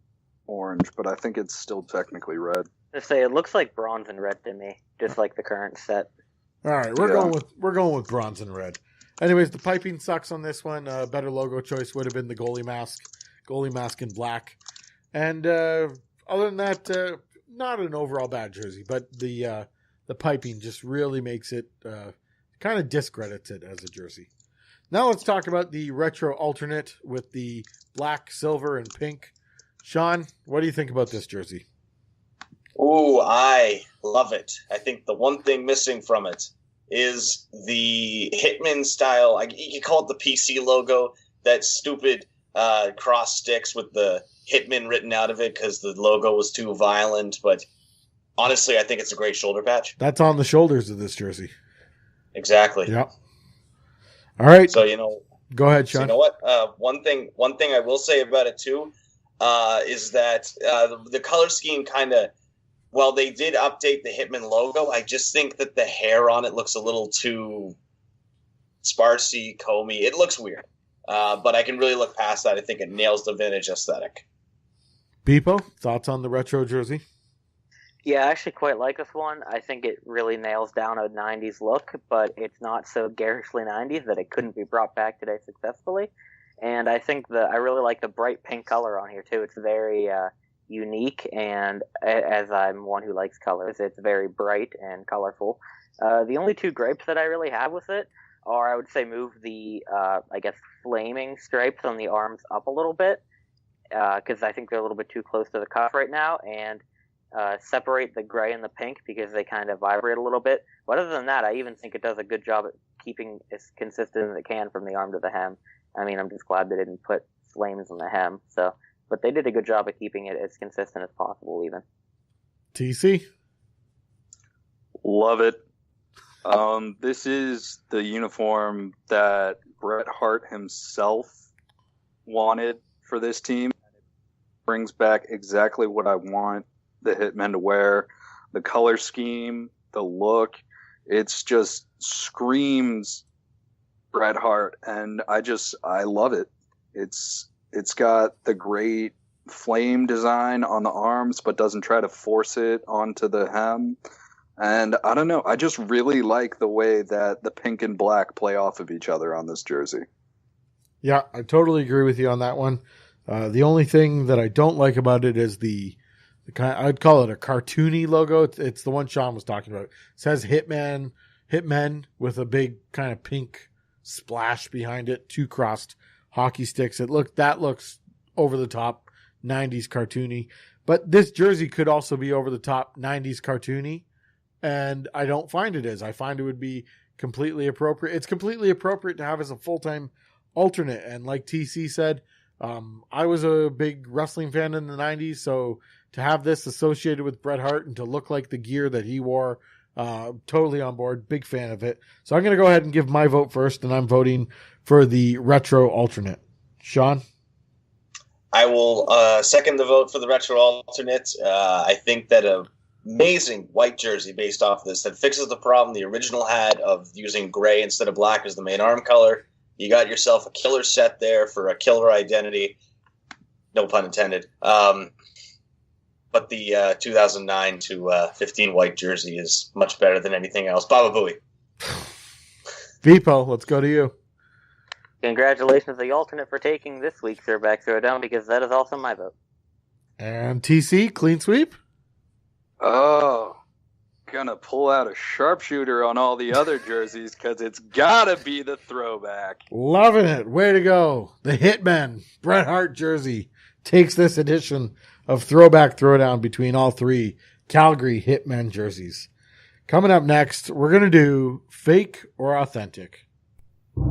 orange, but I think it's still technically red. I say it looks like bronze and red to me, just like the current set. All right, we're going with bronze and red. Anyways, the piping sucks on this one. Better logo choice would have been the goalie mask in black. And other than that, not an overall bad jersey, but the piping just really makes it kind of discredits it as a jersey. Now let's talk about the retro alternate with the black, silver, and pink. Shawn, what do you think about this jersey? Ooh, I love it. I think the one thing missing from it is the Hitman style. You could call it the PC logo. That stupid cross sticks with the Hitman written out of it because the logo was too violent. But honestly, I think it's a great shoulder patch. That's on the shoulders of this jersey. Exactly. Yep. All right. So go ahead, Shawn. So you know what? One thing I will say about it too is that the color scheme kind of. Well, they did update the Hitman logo. I just think that the hair on it looks a little too sparsy, comey. It looks weird. But I can really look past that. I think it nails the vintage aesthetic. Bpoe, thoughts on the retro jersey? Yeah, I actually quite like this one. I think it really nails down a 90s look, but it's not so garishly 90s that it couldn't be brought back today successfully. And I think I really like the bright pink color on here, too. It's very unique, and as I'm one who likes colors, it's very bright and colorful. The only two gripes that I really have with it are, I would say, move the flaming stripes on the arms up a little bit, because I think they're a little bit too close to the cuff right now, and separate the gray and the pink because they kind of vibrate a little bit. But other than that, I even think it does a good job at keeping as consistent as it can from the arm to the hem. I mean, I'm just glad they didn't put flames on the hem, so... But they did a good job of keeping it as consistent as possible, even. TC? Love it. This is the uniform that Bret Hart himself wanted for this team. It brings back exactly what I want the Hitmen to wear. The color scheme the look. It's just screams Bret Hart, and I love it. It's got the great flame design on the arms, but doesn't try to force it onto the hem. And I don't know, I just really like the way that the pink and black play off of each other on this jersey. Yeah, I totally agree with you on that one. The only thing that I don't like about it is the kind, I'd call it a cartoony logo. It's the one Shawn was talking about. It says Hitmen with a big kind of pink splash behind it, 2 crossed hockey sticks. That looks over the top 90s cartoony. But this jersey could also be over the top 90s cartoony, and I don't find it is. I find it would be completely appropriate. It's completely appropriate to have as a full-time alternate. And like TC said, I was a big wrestling fan in the 90s, so to have this associated with Bret Hart and to look like the gear that he wore, totally on board, big fan of it. So I'm going to go ahead and give my vote first, and I'm voting for the retro alternate. Shawn? I will second the vote for the retro alternate. I think that a amazing white jersey based off this that fixes the problem the original had of using gray instead of black as the main arm color. You got yourself a killer set there for a killer identity. No pun intended. But the 2009 to 15 white jersey is much better than anything else. Bpoe. Bpoe, let's go to you. Congratulations to the alternate for taking this week's Throwback Throwdown, because that is also my vote. And TC, clean sweep? Oh, gonna pull out a sharpshooter on all the other jerseys because it's gotta be the throwback. Loving it. Way to go. The Hitman Bret Hart jersey takes this edition of Throwback Throwdown between all 3 Calgary Hitman jerseys. Coming up next, we're going to do fake or authentic. Fake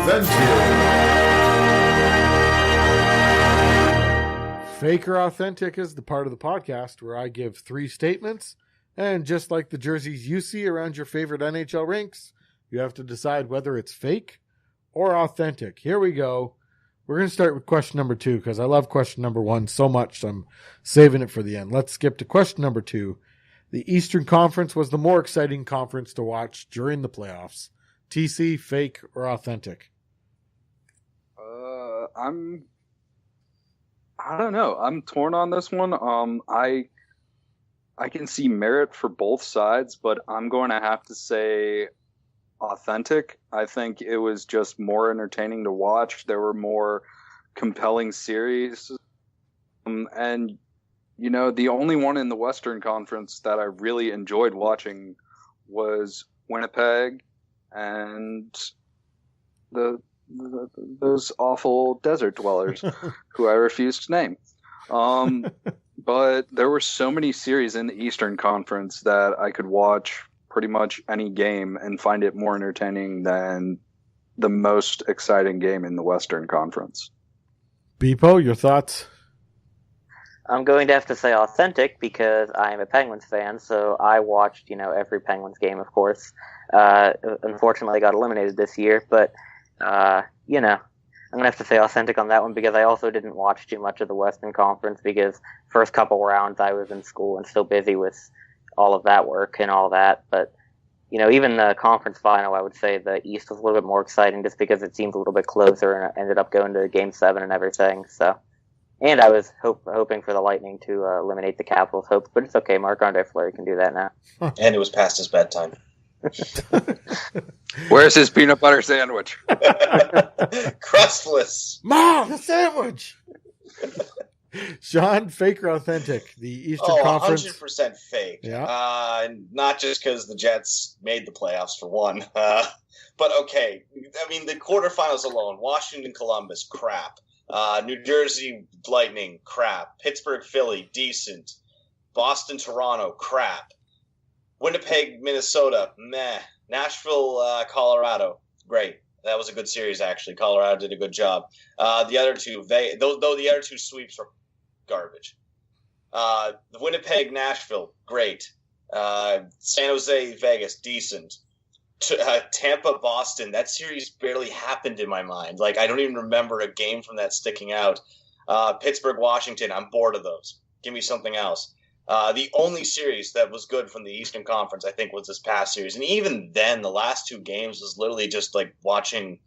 or authentic? Fake or authentic is the part of the podcast where I give 3 statements, and just like the jerseys you see around your favorite NHL rinks, you have to decide whether it's fake or authentic. Here we go. We're going to start with question number 2 because I love question number 1 so much, so I'm saving it for the end. Let's skip to question number 2. The Eastern Conference was the more exciting conference to watch during the playoffs. TC, fake or authentic? I don't know. I'm torn on this one. I can see merit for both sides, but I'm going to have to say authentic. I think it was just more entertaining to watch. There were more compelling series. And, you know, the only one in the Western Conference that I really enjoyed watching was Winnipeg and those awful desert dwellers who I refuse to name. But there were so many series in the Eastern Conference that I could watch pretty much any game and find it more entertaining than the most exciting game in the Western Conference. Bpoe, your thoughts? I'm going to have to say authentic because I am a Penguins fan, so I watched, every Penguins game, of course. Unfortunately, got eliminated this year, but I'm going to have to say authentic on that one because I also didn't watch too much of the Western Conference because first couple rounds I was in school and still busy with all of that work and all that. But, even the conference final, I would say the East was a little bit more exciting just because it seemed a little bit closer and I ended up going to Game 7 and everything. So, and I was hoping for the Lightning to eliminate the Capitals' hopes, but it's okay. Marc-Andre Fleury can do that now. And it was past his bedtime. Where's his peanut butter sandwich? Crustless. Mom, the sandwich. Shawn, fake or authentic? The Eastern Conference. 100% fake. Yeah. Not just because the Jets made the playoffs for one. But okay. I mean, the quarterfinals alone. Washington, Columbus, crap. New Jersey, Lightning, crap. Pittsburgh, Philly, decent. Boston, Toronto, crap. Winnipeg, Minnesota, meh. Nashville, Colorado, great. That was a good series, actually. Colorado did a good job. The other two, though the other 2 sweeps were garbage. The Winnipeg, Nashville, great. San Jose, Vegas, decent. Tampa, Boston, that series barely happened in my mind. Like, I don't even remember a game from that sticking out. Pittsburgh, Washington, I'm bored of those. Give me something else. The only series that was good from the Eastern Conference, I think, was this past series. And even then, the last 2 games was literally just like watching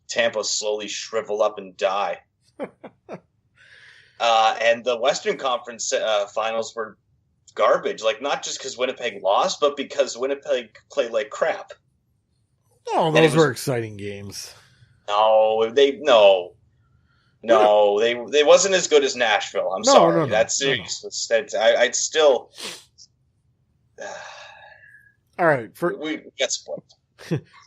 Tampa slowly shrivel up and die. And the Western Conference finals were garbage. Like, not just because Winnipeg lost, but because Winnipeg played like crap. Oh, those were exciting games. No, they wasn't as good as Nashville. I'm sorry. No, that series was. I'd still. All right, we get split.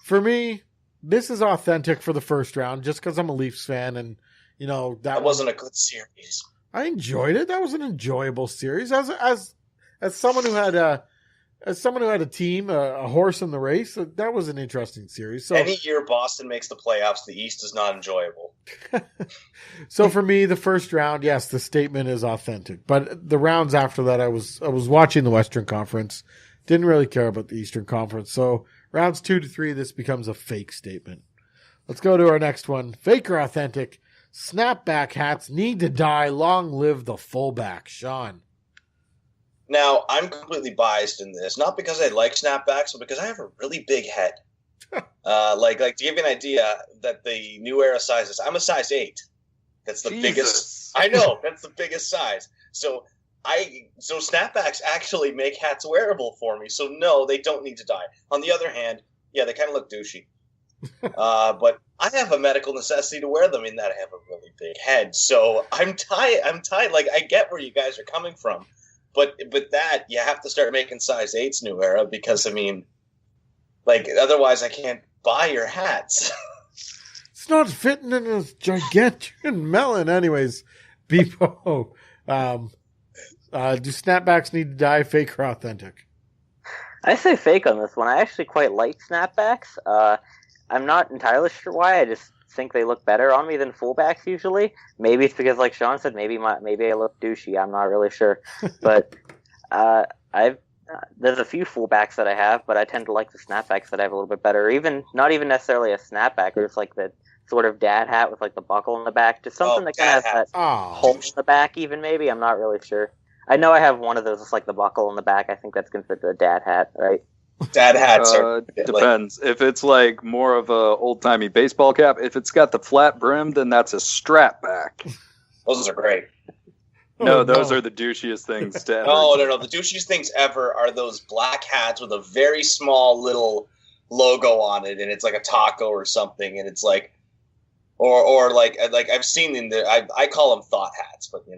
For me, this is authentic for the first round, just because I'm a Leafs fan, and that wasn't a good series. I enjoyed it. That was an enjoyable series. As someone who had a team, a horse in the race, that was an interesting series. So any year Boston makes the playoffs, the East is not enjoyable. So for me, the first round, yes, the statement is authentic. But the rounds after that, I was watching the Western Conference, didn't really care about the Eastern Conference. So rounds 2 to 3, this becomes a fake statement. Let's go to our next one. Fake or authentic? Snapback hats need to die. Long live the fullback. Shawn. Now, I'm completely biased in this, not because I like snapbacks, but because I have a really big head. Like to give you an idea, that the new era sizes, I'm a size 8. That's the biggest. I know, that's the biggest size. So snapbacks actually make hats wearable for me. So no, they don't need to die. On the other hand, yeah, they kind of look douchey. But I have a medical necessity to wear them in that I have a really big head. So I'm tight. Like, I get where you guys are coming from. But that, you have to start making size 8s new era, because, I mean, like, otherwise I can't buy your hats. It's not fitting in a gigantic melon. Anyways, Bpoe, do snapbacks need to die, fake or authentic? I say fake on this one. I actually quite like snapbacks. I'm not entirely sure why. I just think they look better on me than fullbacks usually. Maybe it's because, like Shawn said, maybe I look douchey. I'm not really sure. But there's a few fullbacks that I have, but I tend to like the snapbacks that I have a little bit better. Not even necessarily a snapback, or just like the sort of dad hat with like the buckle in the back. Just something that kind of has that hole in the back even, maybe. I'm not really sure. I know I have one of those with like the buckle in the back. I think that's considered a dad hat, right? Dad hats are depends. If it's like more of a old timey baseball cap, if it's got the flat brim, then that's a strap back. Those are great. No, those are the douchiest things to ever. No. The douchiest things ever are those black hats with a very small little logo on it, and it's like a taco or something, and it's like, or like I've seen in there. I call them thought hats, but you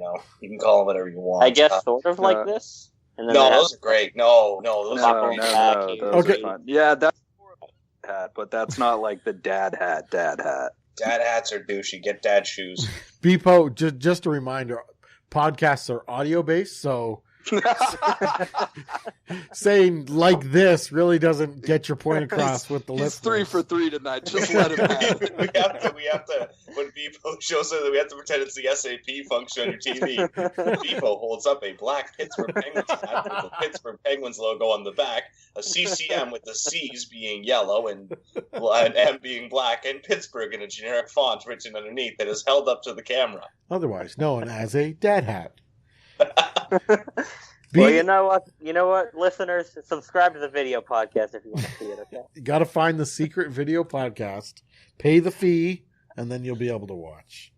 can call them whatever you want. I guess sort of like this. No, those are great. No, those are great. Those are fun. Yeah, that's more of a hat, but that's not like the dad hat. Dad hats are douchey. Get dad shoes. Bpoe, just a reminder, podcasts are audio based, so saying like this really doesn't get your point across with the listeners. He's 3 for 3 tonight. Just let him have it. we have to. When Bpoe shows us that we have to pretend it's the SAP function on your TV. Bpoe holds up a black Pittsburgh Penguins hat with the Pittsburgh Penguins logo on the back, a CCM with the C's being yellow and M being black, and Pittsburgh in a generic font written underneath that is held up to the camera. Otherwise known as a dad hat. Well, you know what, listeners, subscribe to the video podcast if you want to see it. Okay. You got to find the secret video podcast, pay the fee, and then you'll be able to watch.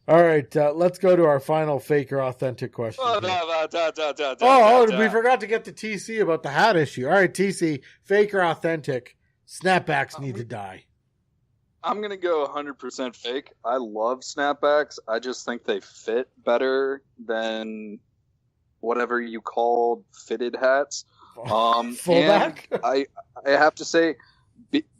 All right, let's go to our final fake or authentic question. We forgot to get to TC about the hat issue. All right, TC, fake or authentic? Snapbacks need to die. I'm going to go 100% fake. I love snapbacks. I just think they fit better than whatever you call fitted hats. Fullback? And I have to say,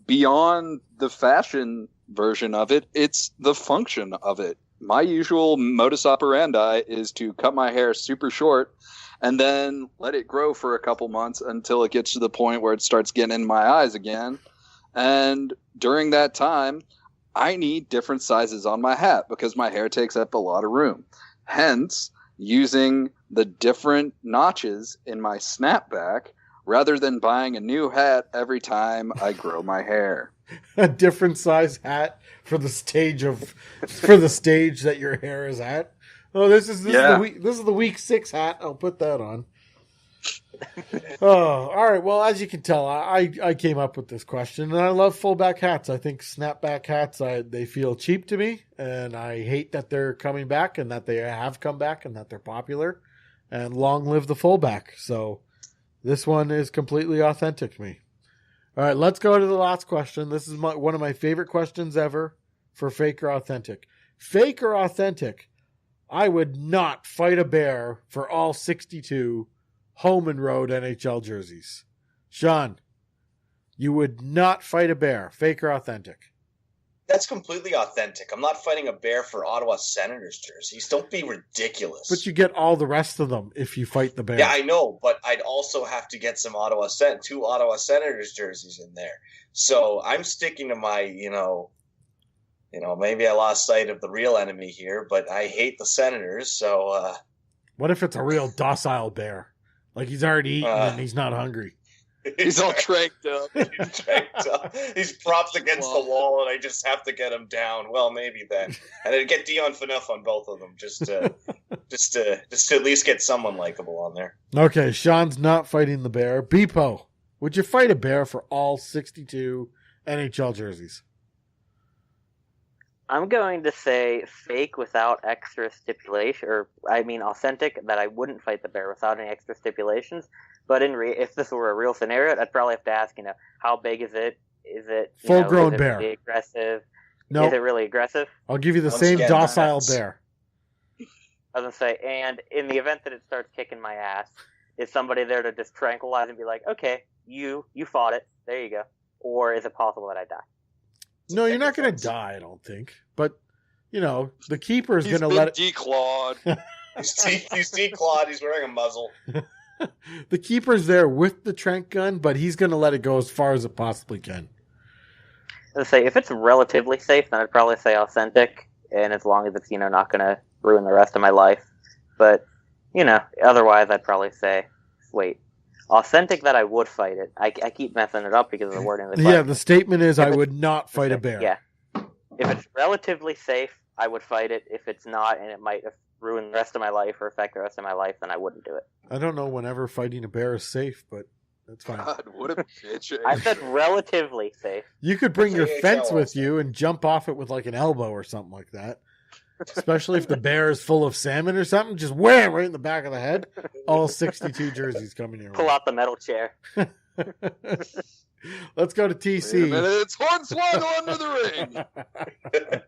beyond the fashion version of it, it's the function of it. My usual modus operandi is to cut my hair super short and then let it grow for a couple months until it gets to the point where it starts getting in my eyes again. And during that time, I need different sizes on my hat because my hair takes up a lot of room. Hence, using the different notches in my snapback rather than buying a new hat every time I grow my hair. A different size hat for the stage that your hair is at. Oh, this is the week 6 hat. I'll put that on. Oh, all right. Well, as you can tell, I came up with this question, and I love fullback hats. I think snapback hats, they feel cheap to me, and I hate that they're coming back and that they have come back and that they're popular. And long live the fullback. So this one is completely authentic to me. All right, let's go to the last question. This is one of my favorite questions ever for fake or authentic. Fake or authentic, I would not fight a bear for all 62 home and road NHL jerseys. Shawn, you would not fight a bear. Fake or authentic? That's completely authentic. I'm not fighting a bear for Ottawa Senators jerseys. Don't be ridiculous. But you get all the rest of them if you fight the bear. Yeah, I know, but I'd also have to get some two Ottawa Senators jerseys in there. So I'm sticking to my, maybe I lost sight of the real enemy here, but I hate the Senators. So what if it's a real docile bear? Like he's already eaten and he's not hungry. He's all tranked up. He's propped against the wall, and I just have to get him down. Well, maybe then, and I'd get Dion Phaneuf on both of them, just to at least get someone likable on there. Okay, Shawn's not fighting the bear. Bpoe, would you fight a bear for all 62 NHL jerseys? I'm going to say fake without extra stipulation, authentic, that I wouldn't fight the bear without any extra stipulations. But if this were a real scenario, I'd probably have to ask, how big is it? Is it full-grown bear? Really aggressive? No. Is it really aggressive? I'll give you the same docile bear. I was going to say, and in the event that it starts kicking my ass, is somebody there to just tranquilize and be like, okay, you fought it. There you go. Or is it possible that I die? No, you're not going to die, I don't think. But, the keeper is going to let it... declawed. He's declawed. He's wearing a muzzle. The keeper's there with the trank gun, but he's going to let it go as far as it possibly can. Let's say, if it's relatively safe, then I'd probably say authentic, and as long as it's, not going to ruin the rest of my life. But, otherwise I'd probably say, wait. Authentic that I would fight it. I keep messing it up because of the wording of the question. Yeah, the statement is I would not fight a bear. Yeah. If it's relatively safe, I would fight it. If it's not, and it might ruin the rest of my life or affect the rest of my life, then I wouldn't do it. I don't know whenever fighting a bear is safe, but that's fine. God, what a bitch. I said relatively safe. You could bring your fence with you and jump off it with like an elbow or something like that. Especially if the bear is full of salmon or something, just wham right in the back of the head. All 62 jerseys coming your way. Pull out the metal chair. Let's go to TC. Wait a minute, it's Hornswoggle under the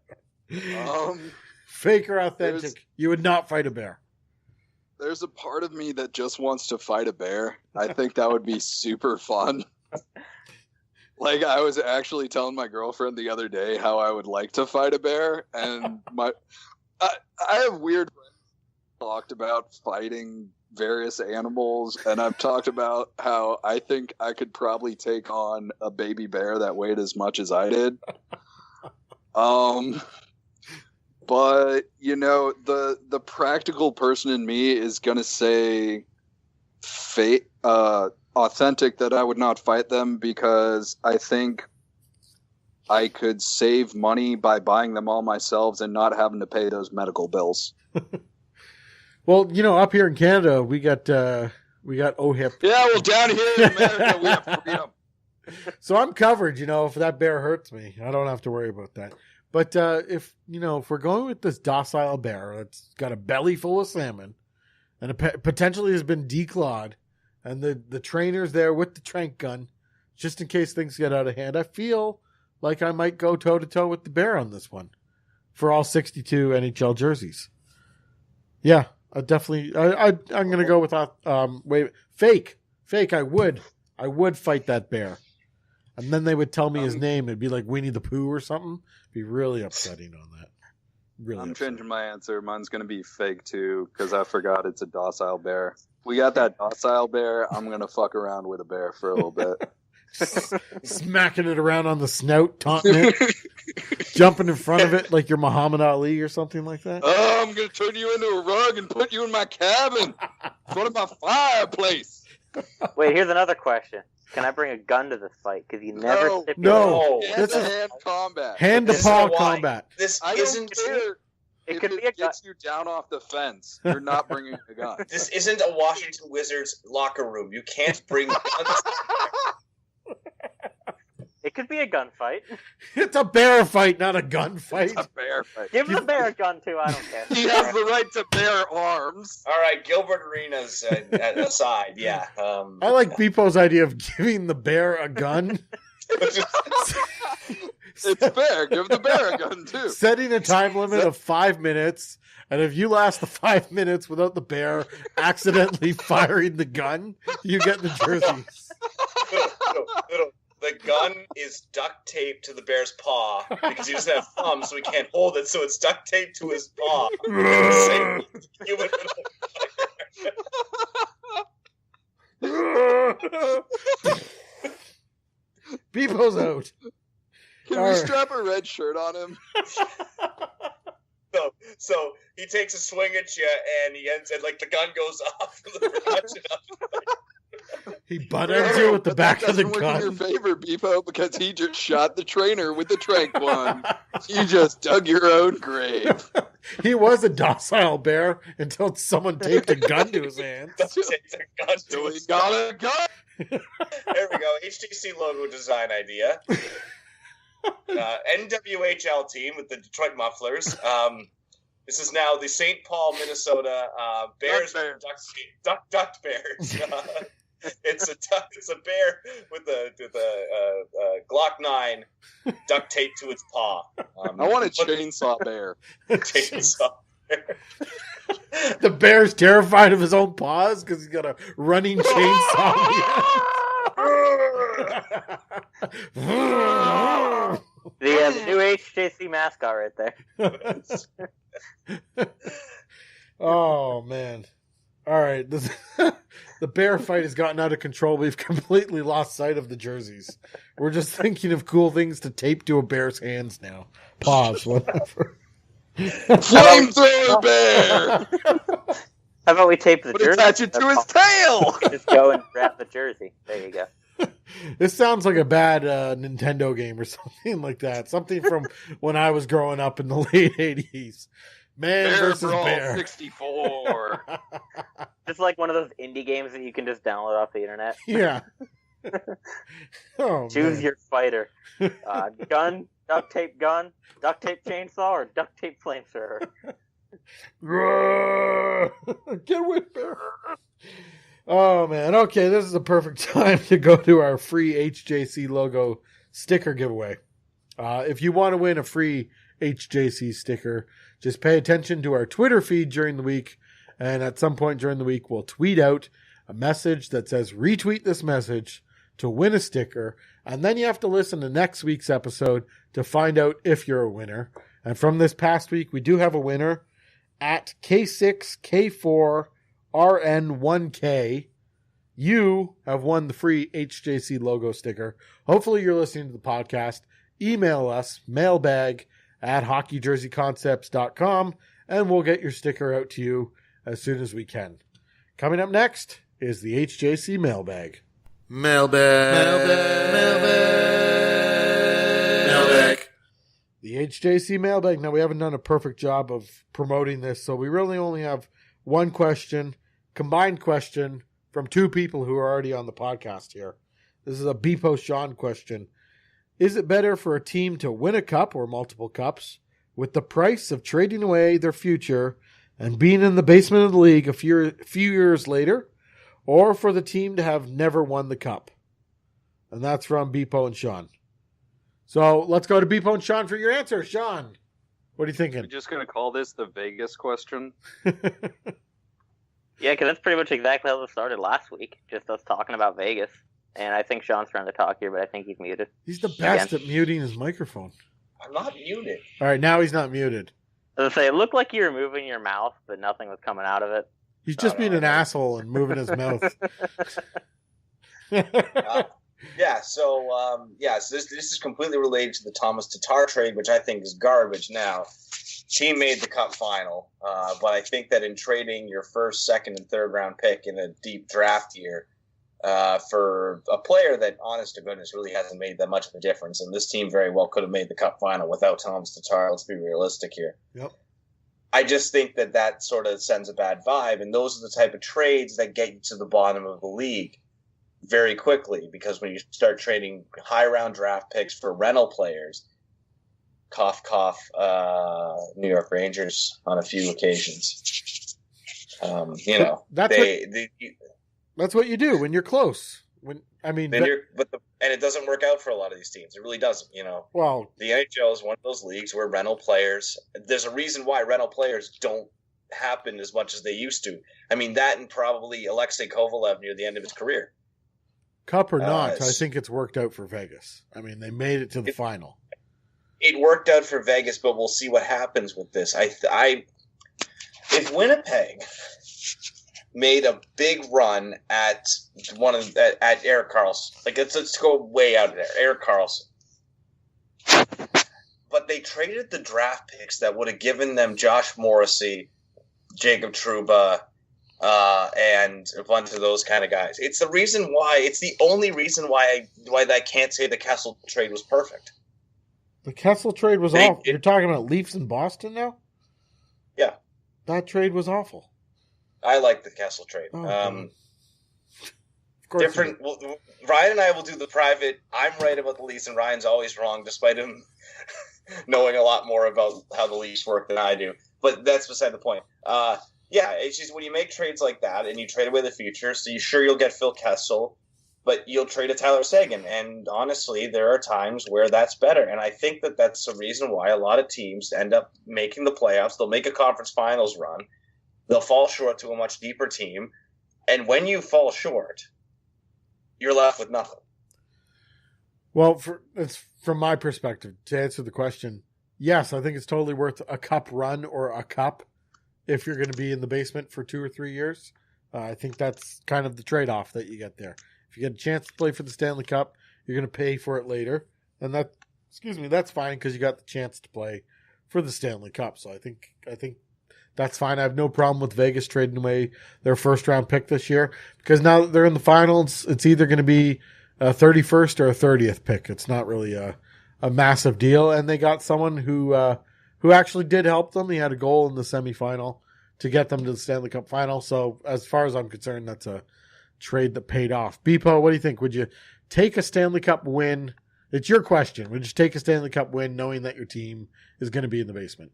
ring. Fake or authentic? You would not fight a bear. There's a part of me that just wants to fight a bear. I think that would be super fun. Like, I was actually telling my girlfriend the other day how I would like to fight a bear, and I have weird friends who talked about fighting various animals, and I've talked about how I think I could probably take on a baby bear that weighed as much as I did. But the practical person in me is gonna say authentic that I would not fight them, because I think I could save money by buying them all myself and not having to pay those medical bills. Well, up here in Canada, we got OHIP. Yeah, well, down here in America, we have freedom. So I'm covered, if that bear hurts me. I don't have to worry about that. But if we're going with this docile bear that's got a belly full of salmon and potentially has been declawed, and the trainer's there with the trank gun, just in case things get out of hand, I feel like I might go toe-to-toe with the bear on this one for all 62 NHL jerseys. Yeah, I'm going to go with fake. I would fight that bear. And then they would tell me his name. It'd be like Winnie the Pooh or something. It'd be really upsetting on that. Really I'm upsetting. changing my answer. Mine's going to be fake, too, because I forgot it's a docile bear. We got that docile bear. I'm going to fuck around with a bear for a little bit. Smacking it around on the snout, taunting it, jumping in front of it like you're Muhammad Ali or something like that. Oh, I'm going to turn you into a rug and put you in my cabin in front of my fireplace. Wait, here's another question. Can I bring a gun to this fight? Because you never stipulated. No. This is hand combat. Hand-to-paw combat. This I isn't don't care. It could be a gun. Gets you down off the fence, you're not bringing a gun. This isn't a Washington Wizards locker room. You can't bring guns. It could be a gunfight. It's a bear fight, not a gunfight. It's a bear fight. Give the bear a gun too. I don't care. He has the right to bear arms. All right, Gilbert Arenas aside, yeah. I like Bpoe's idea of giving the bear a gun. It's fair. Give the bear a gun too. Setting a time limit of 5 minutes, and if you last the 5 minutes without the bear accidentally firing the gun, you get the jerseys. The gun is duct taped to the bear's paw because he doesn't have thumbs, so he can't hold it. So it's duct taped to his paw. Human Bpoe's out. Can we strap a red shirt on him? So he takes a swing at you, and he ends, and like the gun goes off. The production of it. He butt ends you with the back of the gun. gun. In your favor, Bpoe, because he just shot the trainer with the trank one. You just dug your own grave. He was a docile bear until someone taped a gun to his hands. He got a gun. There we go. HJC logo design idea. NWHL team with the Detroit Mufflers. This is now the St. Paul, Minnesota Bears. Duck Bears. It's a bear with a Glock 9 duct taped to its paw. I want a chainsaw bear. Chainsaw bear. The bear's terrified of his own paws because he's got a running chainsaw. The new HJC mascot right there. Oh, man. All right. The bear fight has gotten out of control. We've completely lost sight of the jerseys. We're just thinking of cool things to tape to a bear's hands now. Paws, whatever. Flamethrower bear! How about we tape the jersey? Attach it to his tail! Just go and wrap the jersey. There you go. This sounds like a bad Nintendo game or something like that. Something from when I was growing up in the late 80s. Man Bear versus Brawl bear. 64. Just like one of those indie games that you can just download off the internet. Yeah. Oh, Choose man. your fighter. Gun, duct tape chainsaw, or duct tape flamethrower. Get with bear. Oh, man. Okay, this is the perfect time to go to our free HJC logo sticker giveaway. If you want to win a free HJC sticker, just pay attention to our Twitter feed during the week, and at some point during the week, we'll tweet out a message that says, retweet this message to win a sticker, and then you have to listen to next week's episode to find out if you're a winner. And from this past week, we do have a winner at K6K4RN1K. You have won the free HJC logo sticker. Hopefully you're listening to the podcast. Email us, mailbag@hockeyjerseyconcepts.com, and we'll get your sticker out to you as soon as we can. Coming up next is the HJC Mailbag. Mailbag. The HJC Mailbag. Now, we haven't done a perfect job of promoting this, so we really only have one question, combined question from two people who are already on the podcast here. This is a Bpoe Shawn question. Is it better for a team to win a cup or multiple cups with the price of trading away their future and being in the basement of the league a few years later, or for the team to have never won the cup? And that's from Bpoe and Shawn. So let's go to Bpoe and Shawn for your answer. Shawn, what are you thinking? We're just going to call this the Vegas question. Yeah, because that's pretty much exactly how it started last week. Just us talking about Vegas. And I think Sean's trying to talk here, but I think he's muted. He's the best at muting his microphone. I'm not muted. All right, now he's not muted. I was going to say, it looked like you were moving your mouth, but nothing was coming out of it. He's just being an asshole and moving his mouth. So this is completely related to the Thomas Tatar trade, which I think is garbage now. Team made the cup final, but I think that in trading your first, second, and third round pick in a deep draft year for a player that, honest to goodness, really hasn't made that much of a difference, and this team very well could have made the cup final without Thomas Tatar. Let's be realistic here. Yep. I just think that sort of sends a bad vibe, and those are the type of trades that get you to the bottom of the league very quickly, because when you start trading high round draft picks for rental players, cough, cough, New York Rangers on a few occasions. That's what you do when you're close. And it doesn't work out for a lot of these teams. It really doesn't. Well, the NHL is one of those leagues where rental players. There's a reason why rental players don't happen as much as they used to. I mean, that and probably Alexei Kovalev near the end of his career. Cup or not, I think it's worked out for Vegas. I mean, they made it to the final. It worked out for Vegas, but we'll see what happens with this. If Winnipeg made a big run at Erik Karlsson, like let's go way out of there, Erik Karlsson. But they traded the draft picks that would have given them Josh Morrissey, Jacob Trouba, and a bunch of those kind of guys. It's the reason why. It's the only reason why I can't say the Kessel trade was perfect. The Kessel trade was awful. You're talking about Leafs in Boston now? Yeah. That trade was awful. I like the Kessel trade. Of course different. Ryan and I will do the private. I'm right about the Leafs, and Ryan's always wrong, despite him knowing a lot more about how the Leafs work than I do. But that's beside the point. Yeah, it's just when you make trades like that and you trade away the future, so you'll get Phil Kessel, but you'll trade a Tyler Seguin. And honestly, there are times where that's better. And I think that's the reason why a lot of teams end up making the playoffs. They'll make a conference finals run. They'll fall short to a much deeper team. And when you fall short, you're left with nothing. Well, it's from my perspective, to answer the question, yes, I think it's totally worth a cup run or a cup if you're going to be in the basement for 2 or 3 years. I think that's kind of the trade-off that you get there. If you get a chance to play for the Stanley Cup, you're going to pay for it later. And that's fine because you got the chance to play for the Stanley Cup. So I think that's fine. I have no problem with Vegas trading away their first-round pick this year because now that they're in the finals, it's either going to be a 31st or a 30th pick. It's not really a massive deal. And they got someone who actually did help them. He had a goal in the semifinal to get them to the Stanley Cup final. So as far as I'm concerned, that's a trade that paid off. Bpoe, what do you think? Would you take a Stanley Cup win? It's your question. Would you take a Stanley Cup win knowing that your team is going to be in the basement?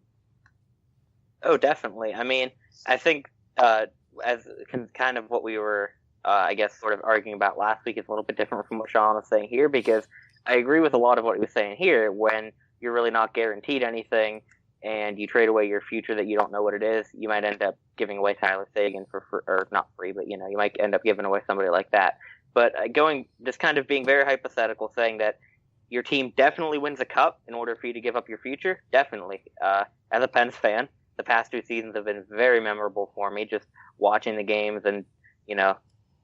Oh, definitely. I mean, I think as kind of what we were, I guess, sort of arguing about last week is a little bit different from what Shawn was saying here, because I agree with a lot of what he was saying here. When you're really not guaranteed anything and you trade away your future that you don't know what it is, you might end up giving away Tyler Seguin or not free, but you might end up giving away somebody like that. But just kind of being very hypothetical, saying that your team definitely wins a cup in order for you to give up your future, definitely. As a Pens fan, the past 2 seasons have been very memorable for me, just watching the games and,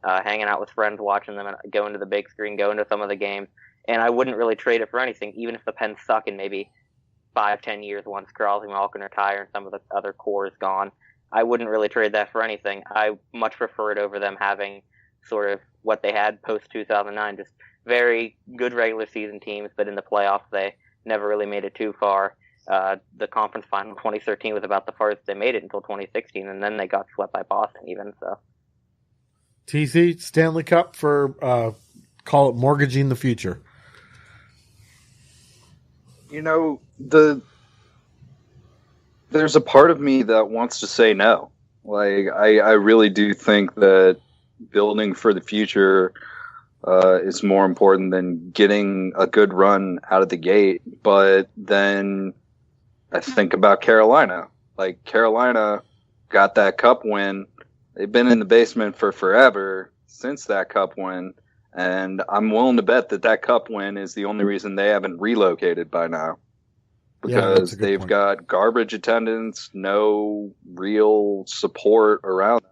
hanging out with friends, watching them, and going to the big screen, going to some of the games. And I wouldn't really trade it for anything, even if the Pens suck in maybe 5-10 years once Krause and Malkin retire and some of the other core is gone. I wouldn't really trade that for anything. I much prefer it over them having sort of what they had post-2009, just very good regular season teams, but in the playoffs they never really made it too far. The conference final 2013 was about the farthest they made it until 2016, and then they got swept by Boston even. So, TC, Stanley Cup for, call it mortgaging the future. There's a part of me that wants to say no. Like, I really do think that building for the future is more important than getting a good run out of the gate. But then I think about Carolina. Like, Carolina got that cup win. They've been in the basement for forever since that cup win. And I'm willing to bet that cup win is the only reason they haven't relocated by now. Because they've got garbage attendance, no real support around them.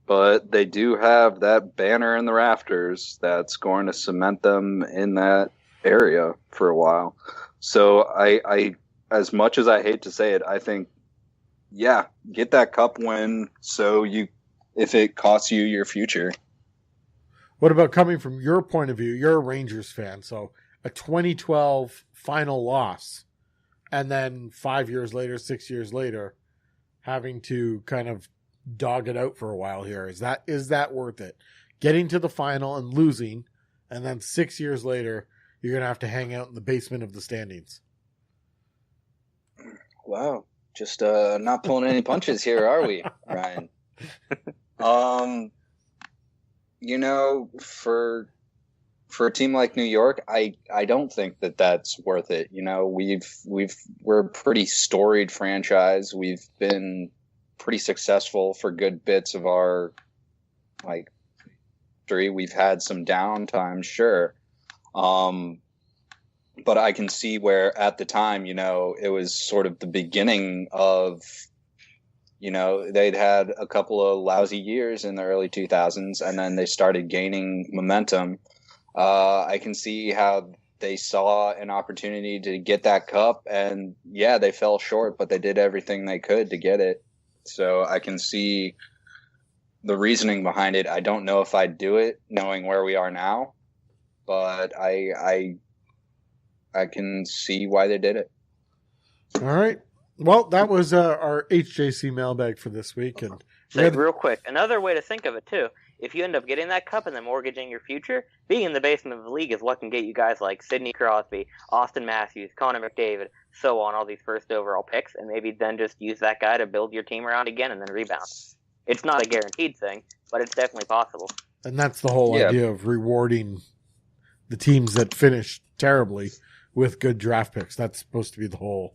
But they do have that banner in the rafters that's going to cement them in that area for a while. So I as much as I hate to say it, I think, yeah, get that cup win so if it costs you your future. What about coming from your point of view? You're a Rangers fan, so a 2012 final loss, and then 5 years later, 6 years later, having to kind of dog it out for a while here. Is that worth it? Getting to the final and losing, and then 6 years later, you're going to have to hang out in the basement of the standings. Wow. Just not pulling any punches here, are we, Ryan? For a team like New York, I don't think that that's worth it. We're a pretty storied franchise. We've been pretty successful for good bits of our history. We've had some downtime, sure. But I can see where at the time, it was sort of the beginning of, they'd had a couple of lousy years in the early 2000s, and then they started gaining momentum. I can see how they saw an opportunity to get that cup, and yeah, they fell short, but they did everything they could to get it. So I can see the reasoning behind it. I don't know if I'd do it knowing where we are now, but I can see why they did it. All right. Well, that was our HJC mailbag for this week. And real quick, another way to think of it too, if you end up getting that cup and then mortgaging your future, being in the basement of the league is what can get you guys like Sidney Crosby, Austin Matthews, Connor McDavid, so on, all these first overall picks, and maybe then just use that guy to build your team around again and then rebound. It's not a guaranteed thing, but it's definitely possible. And that's the whole idea of rewarding the teams that finish terribly with good draft picks. That's supposed to be the whole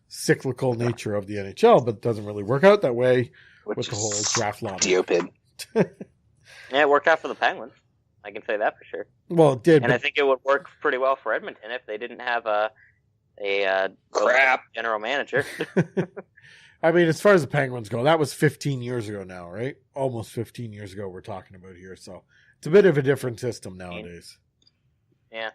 cyclical nature of the NHL, but it doesn't really work out that way with the whole draft lottery. Stupid. Yeah, it worked out for the Penguins. I can say that for sure. Well, it did. And I think it would work pretty well for Edmonton if they didn't have a crap general manager. I mean, as far as the Penguins go, that was 15 years ago now, right? Almost 15 years ago we're talking about here. So it's a bit of a different system nowadays. Yeah.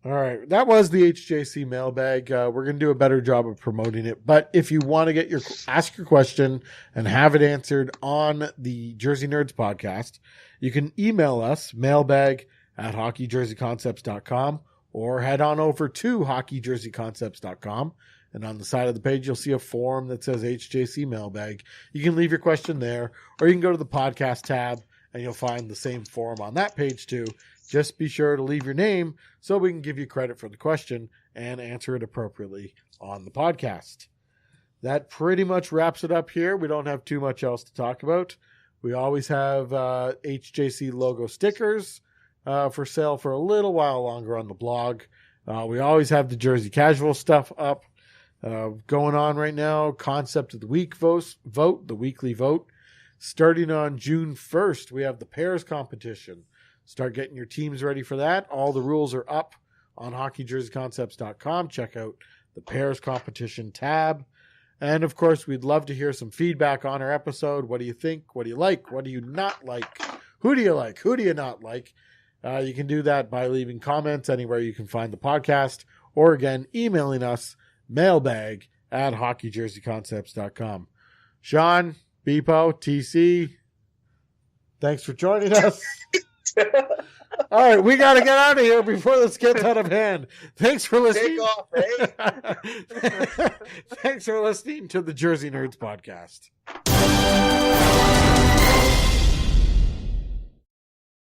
All right. That was the HJC mailbag. We're going to do a better job of promoting it. But if you want to ask your question and have it answered on the Jersey Nerds podcast, you can email us, mailbag@hockeyjerseyconcepts.com, or head on over to hockeyjerseyconcepts.com. And on the side of the page, you'll see a form that says HJC mailbag. You can leave your question there, or you can go to the podcast tab and you'll find the same form on that page too. Just be sure to leave your name so we can give you credit for the question and answer it appropriately on the podcast. That pretty much wraps it up here. We don't have too much else to talk about. We always have HJC logo stickers for sale for a little while longer on the blog. We always have the Jersey Casual stuff up going on right now. Concept of the Week vote, the weekly vote. Starting on June 1st, we have the pairs competition. Start getting your teams ready for that. All the rules are up on hockeyjerseyconcepts.com. Check out the pairs competition tab. And, of course, we'd love to hear some feedback on our episode. What do you think? What do you like? What do you not like? Who do you like? Who do you not like? You can do that by leaving comments anywhere you can find the podcast, or, again, emailing us, mailbag@hockeyjerseyconcepts.com. Shawn, Bpoe, TC, thanks for joining us. All right, we got to get out of here before this gets out of hand. Thanks for listening. Take off, eh? Thanks for listening to the Jersey Nerds podcast.